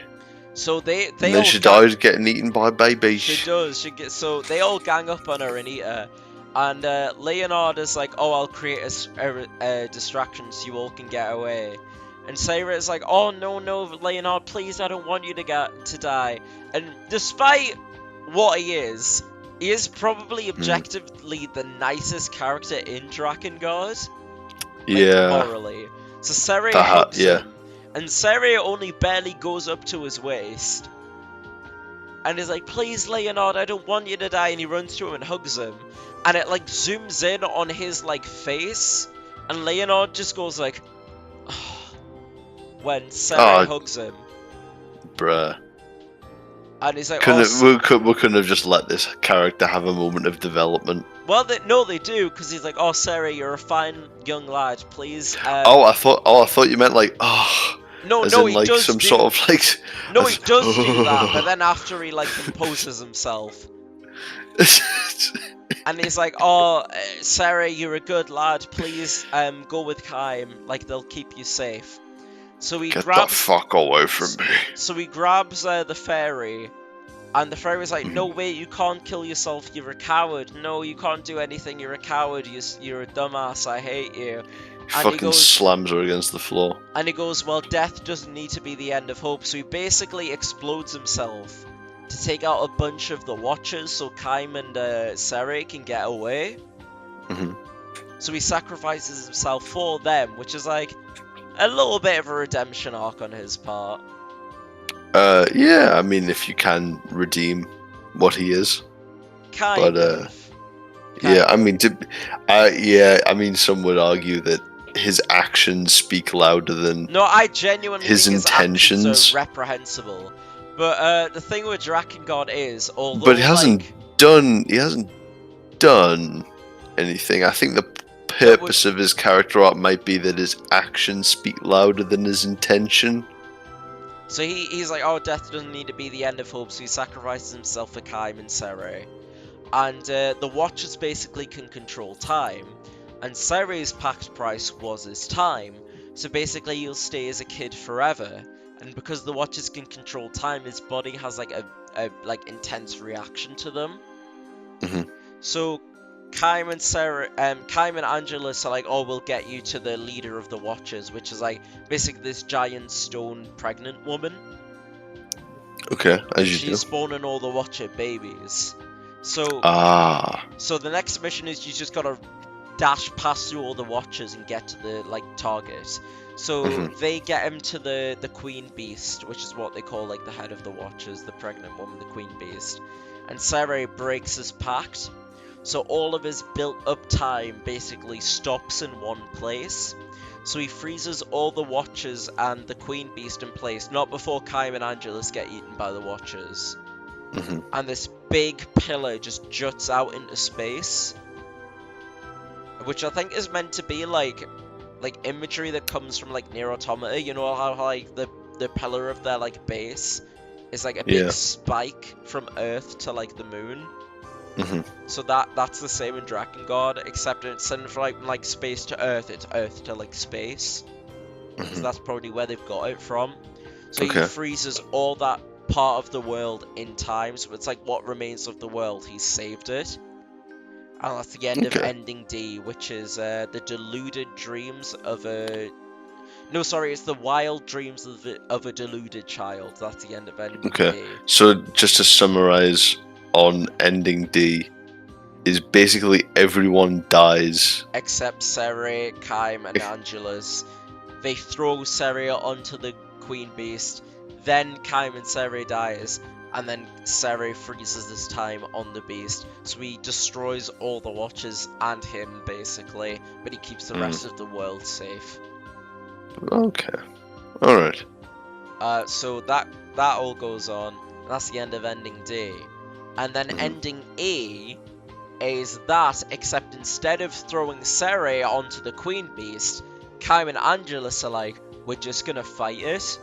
So they And then all she died getting eaten by babies. She does. So they all gang up on her and eat her. And Leonard is like, oh, I'll create a distraction so you all can get away. And Sarah is like, oh, no, Leonard, please, I don't want you to die. And despite what he is probably objectively the nicest character in Drakengard. Yeah. Morally. So Sarah hugs yeah. him. And Sarah only barely goes up to his waist. And is like, please, Leonard, I don't want you to die. And he runs to him and hugs him. And it like zooms in on his like face. And Leonard just goes like, oh, when Sarah hugs him. Bruh. And he's like, we couldn't have just let this character have a moment of development. Well, they do, because he's like, oh, Sarah, you're a fine young lad, please. I thought you meant like, No, as no, in, he like, does some do... sort of like. No, he does do that, but then after he like composes himself, and he's like, "Oh, Sarah, you're a good lad. Please, go with Kaim. Like they'll keep you safe." So he Get grabs. the fuck away from me. So he grabs the fairy, and the fairy's like, "No, wait, you can't kill yourself. You're a coward. No, you can't do anything. You're a coward. You're a dumbass. I hate you." And Fucking he goes, slams her against the floor. And he goes, well, death doesn't need to be the end of hope. So he basically explodes himself to take out a bunch of the Watchers so Kaim and Sarah can get away. Mm-hmm. So he sacrifices himself for them, which is like a little bit of a redemption arc on his part. Yeah, I mean, if you can redeem what he is. Kind of. Yeah, I mean, I mean, some would argue that his actions speak louder than no, I genuinely his think intentions. His actions are reprehensible. But the thing with Drakengard is, although but he hasn't done anything. I think the purpose of his character arc might be that his actions speak louder than his intention. So he's like, oh, death doesn't need to be the end of hope, so he sacrifices himself for Kaim and Sarah. And the Watchers basically can control time. And Sarah's pact price was his time. So basically he'll stay as a kid forever. And because the Watchers can control time, his body has like a like intense reaction to them. Mm-hmm. So Kaim and Angelus are like, oh, we'll get you to the leader of the Watchers, which is like basically this giant stone pregnant woman. Okay, as you do. She's spawning all the Watcher babies. So so the next mission is you just gotta dash past through all the Watchers and get to the like target. So they get him to the Queen Beast, which is what they call like the head of the Watchers, the pregnant woman, the Queen Beast. And Sarah breaks his pact, so all of his built-up time basically stops in one place. So he freezes all the Watchers and the Queen Beast in place, not before Kaim and Angelus get eaten by the Watchers. And this big pillar just juts out into space, which I think is meant to be like imagery that comes from like Nier Automata. You know how like the pillar of their like base is like a big spike from Earth to like the moon. So that's the same in Drakengard, except instead of like space to Earth, it's Earth to like space. So that's probably where they've got it from. So he freezes all that part of the world in time, so it's like what remains of the world, he's saved it. And that's the end of Ending D, which is the deluded dreams of a... No, sorry, it's the wild dreams of a deluded child. That's the end of Ending D. So just to summarize on Ending D, is basically everyone dies. Except Sere, Kaim, and Angelus. They throw Sere onto the Queen Beast, then Kaim and Sere dies, and then Sere freezes this time on the Beast. So he destroys all the Watchers and him, basically, but he keeps the rest of the world safe. Okay. Alright. So that all goes on. That's the end of Ending D. And then Ending E is that, except instead of throwing Sere onto the Queen Beast, Kaim and Angelus are like, we're just gonna fight it.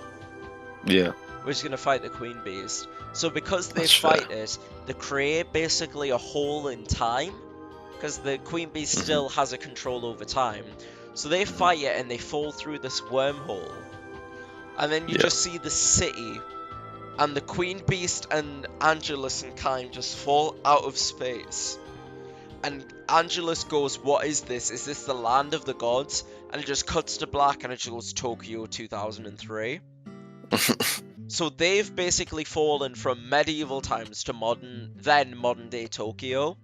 Yeah. We're just gonna fight the Queen Beast. So because they That's fight fair. it, they create basically a hole in time, because the Queen Beast still has a control over time. So they fight it and they fall through this wormhole. And then you just see the city, and the Queen Beast and Angelus and Kaim just fall out of space. And Angelus goes, what is this? Is this the land of the gods? And it just cuts to black and it just goes Tokyo 2003. So they've basically fallen from medieval times to modern day Tokyo.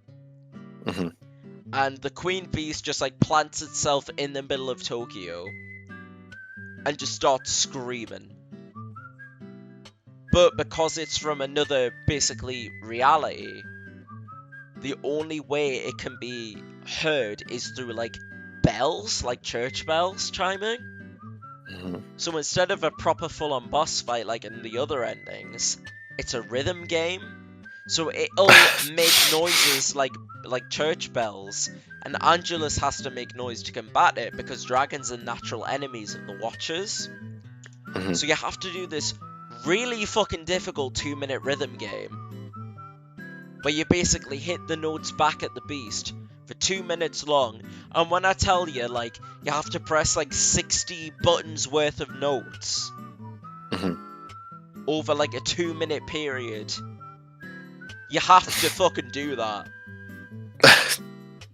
And the Queen Beast just like plants itself in the middle of Tokyo and just starts screaming. But because it's from another basically reality, the only way it can be heard is through like bells, like church bells chiming. So instead of a proper full-on boss fight like in the other endings, it's a rhythm game. So it'll make noises like church bells, and Angelus has to make noise to combat it because dragons are natural enemies of the Watchers. So you have to do this really fucking difficult 2-minute rhythm game where you basically hit the notes back at the beast for 2 minutes long, and when I tell you, like, you have to press like 60 buttons worth of notes over like a 2-minute period, you have to fucking do that.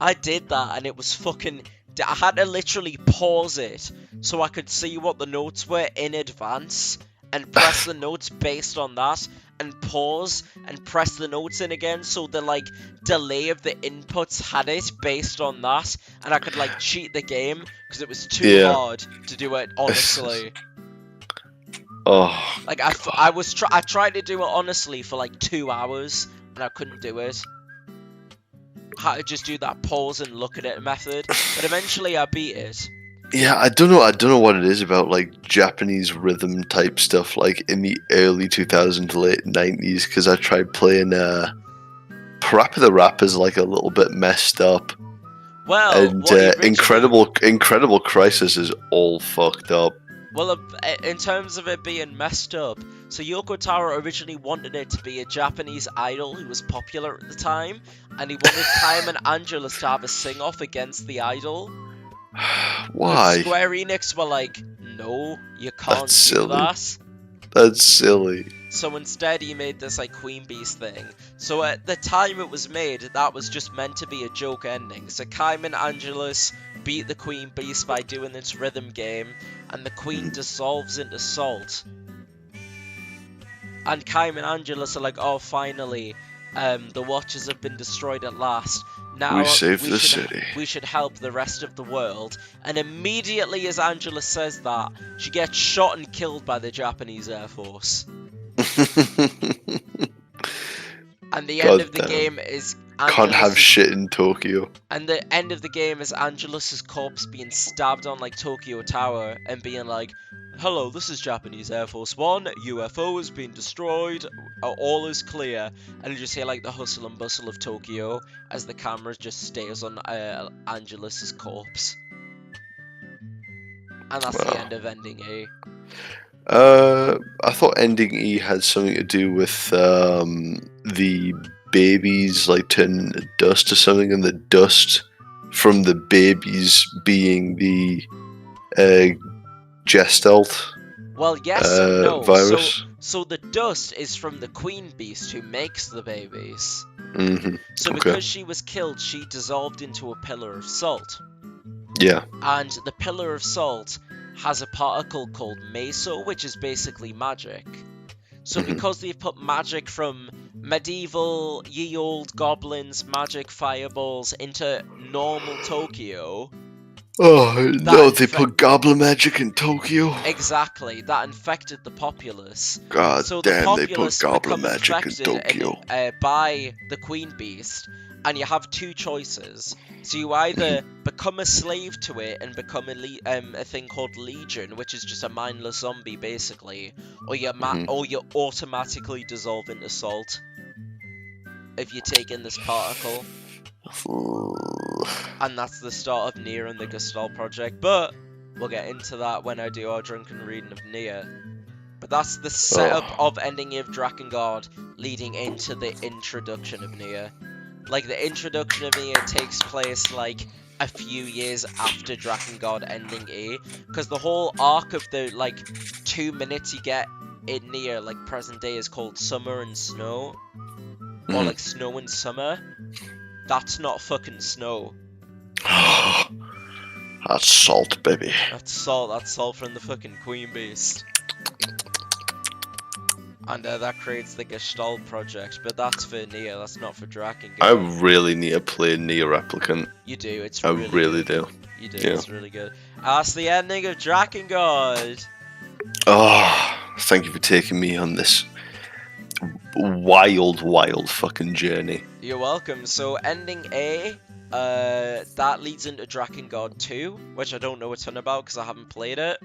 I did that and it was fucking... I had to literally pause it so I could see what the notes were in advance and press the notes based on that, and pause and press the notes in again so the like delay of the inputs had it based on that, and I could like cheat the game because it was too hard to do it honestly. Like I tried to do it honestly for like 2 hours and I couldn't do it. I had to just do that pause and look at it method, but eventually I beat it. Yeah, I don't know what it is about like Japanese rhythm type stuff like in the early 2000s, late 90s, because I tried playing Parappa the Rapper's like a little bit messed up. Well, and Incredible Crisis is all fucked up. Well, in terms of it being messed up, so Yoko Taro originally wanted it to be a Japanese idol who was popular at the time, and he wanted Kaim and Angelus to have a sing-off against the idol. Why? But Square Enix were like, no, you can't do that. That's silly. So instead he made this like Queen Beast thing. So at the time it was made, that was just meant to be a joke ending. So Kaim and Angelus beat the Queen Beast by doing this rhythm game, and the Queen dissolves into salt. And Kaim and Angelus are like, oh, finally, the Watchers have been destroyed at last. Now we saved the city. We should help the rest of the world. And immediately as Angelus says that, she gets shot and killed by the Japanese Air Force. And the end of the game is can't have shit in Tokyo. And the end of the game is Angelus's corpse being stabbed on like Tokyo Tower and being like, hello, this is Japanese Air Force One, UFO has been destroyed, all is clear. And you just hear like the hustle and bustle of Tokyo as the camera just stays on Angelus's corpse. And that's the end of Ending E. I thought Ending E had something to do with the babies like turning into dust or something, and the dust from the babies being the Gestalt. Well, yes and no. Virus. So the dust is from the Queen Beast who makes the babies. So okay. Because she was killed, she dissolved into a pillar of salt. Yeah. And the pillar of salt has a particle called meso, which is basically magic. So because they've put magic from medieval ye old goblins magic fireballs into normal Tokyo. Oh no, they infe- put goblin magic in Tokyo. Exactly, that infected the populace. God So the damn, they put populace goblin become magic in infected Tokyo. by the queen beast, and you have two choices. So you either become a slave to it and become a thing called legion, which is just a mindless zombie basically, or you automatically dissolve into salt if you take in this particle. And that's the start of Nier and the Gestalt project, but we'll get into that when I do our drunken reading of Nier. But that's the setup of ending of Drakengard leading into the introduction of Nier. Like, the introduction of Nier takes place, like, a few years after Drakengard ending E, because the whole arc of the, like, 2 minutes you get in Nier, like, present day, is called Summer and Snow. Or, like, Snow and Summer. That's not fucking snow. That's salt, baby. That's salt from the fucking Queen Beast. And that creates the Gestalt project, but that's for Nier, that's not for Drakengard. I really need to play Nier Replicant. You do, it's I really really good. do. You do, Yeah. it's really good. That's the ending of Drakengard. Oh, thank you for taking me on this wild fucking journey. You're welcome. So ending A, that leads into Drakengard 2, which I don't know a ton about because I haven't played it.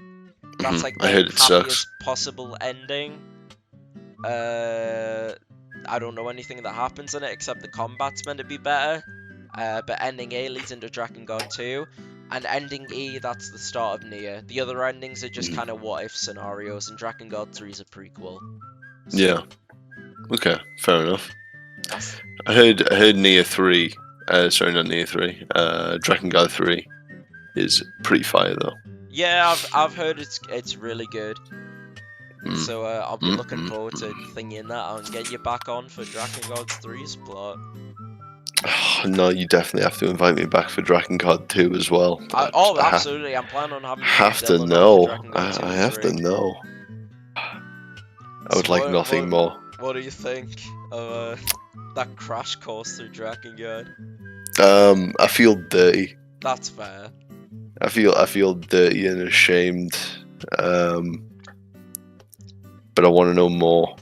That's like I the heard it sucks. happiest possible ending. I don't know anything that happens in it except the combat's meant to be better. But ending A leads into Drakengard 2, and ending E, that's the start of Nier. The other endings are just kind of what-if scenarios, and Drakengard 3 is a prequel. So, Yeah. Okay, fair enough. I heard Nier 3, sorry, not Nier 3, Drakengard 3 is pretty fire though. Yeah, I've heard it's really good. So I'll be looking forward to thinking that out and getting you back on for Drakengard 3's plot. No, you definitely have to invite me back for Drakengard 2 as well. Absolutely. I'm planning on having have you to look know. on for Drakengard 2 I and have 3. to know. I would So like nothing more. What do you think of that crash course through Drakengard? I feel dirty. That's fair. I feel dirty and ashamed. But I want to know more.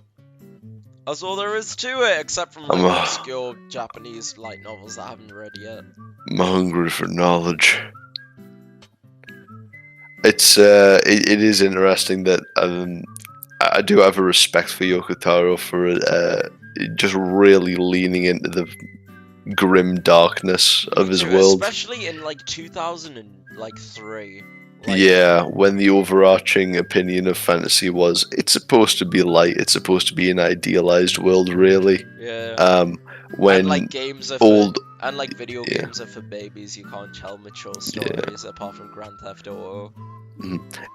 That's all there is to it, except from like obscure Japanese light novels that I haven't read yet. I'm hungry for knowledge. It's it is interesting that I do have a respect for Yoko Taro for just really leaning into the grim darkness of his world, especially in like 2003. Yeah, when the overarching opinion of fantasy was it's supposed to be light, it's supposed to be an idealized world, really. Yeah. When and like games are old and like video games are for babies, you can't tell mature stories apart from Grand Theft Auto.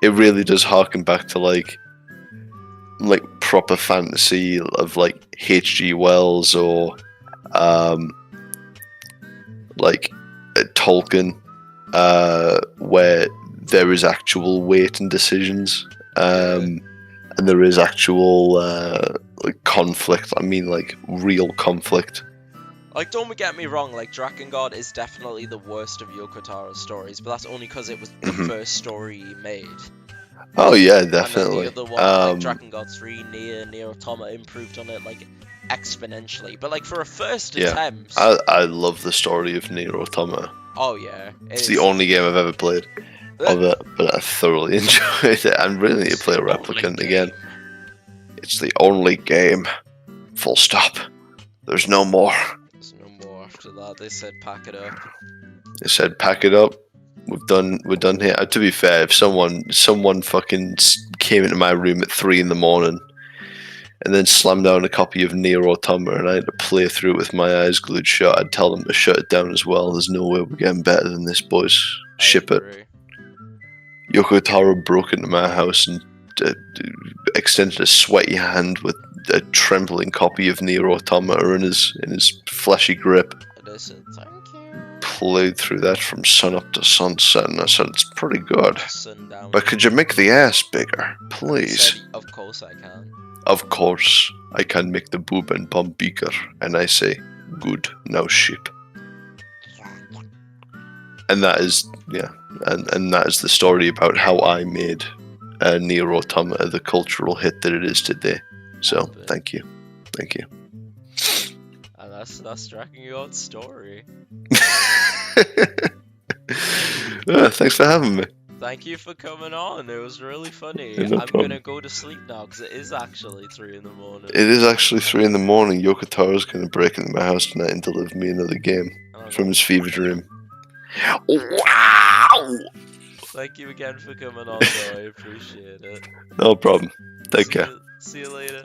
It really does harken back to like proper fantasy of like H.G. Wells or Tolkien, where there is actual weight and decisions, and there is actual conflict. I mean, like real conflict. Like, don't get me wrong, like Drakengard is definitely the worst of Yoko Taro's stories, but that's only because it was the first story he made. Oh yeah, definitely. And then the other one, like Drakengard 3, Nier Automata improved on it like exponentially. But like for a first attempt, I love the story of Nier Automata. Oh yeah, it's the only game I've ever played of it, but I thoroughly enjoyed it. I'm really need to play a Replicant again. It's the only game. Full stop. There's no more. There's no more after that. They said pack it up. They said pack it up. We're done here. To be fair, if someone fucking came into my room at 3 in the morning and then slammed down a copy of Nier Automata and I had to play through it with my eyes glued shut, I'd tell them to shut it down as well. There's no way we're getting better than this, boys. Ship it. Yoko Taro broke into my house and extended a sweaty hand with a trembling copy of Nier Automata in his fleshy grip. Listen, thank you. Played through that from sun up to sunset, and I said it's pretty good. Sundown. But could you make the ass bigger, please? Said, of course I can. of course, I can make the boob and bum bigger. And I say, good, now ship. And that is, yeah, and that is the story about how I made Nier Automata the cultural hit that it is today. So, thank you. Thank you. And that's Drakengard's story. Thanks for having me. Thank you for coming on. It was really funny. Yeah, no I'm problem. gonna go to sleep now because it is actually 3 in the morning. It is actually 3 in the morning. Yokotaro's going to break into my house tonight and deliver me another game from his fever dream. Wow! Thank you again for coming on, though. I appreciate it. No problem. Take care. See you later.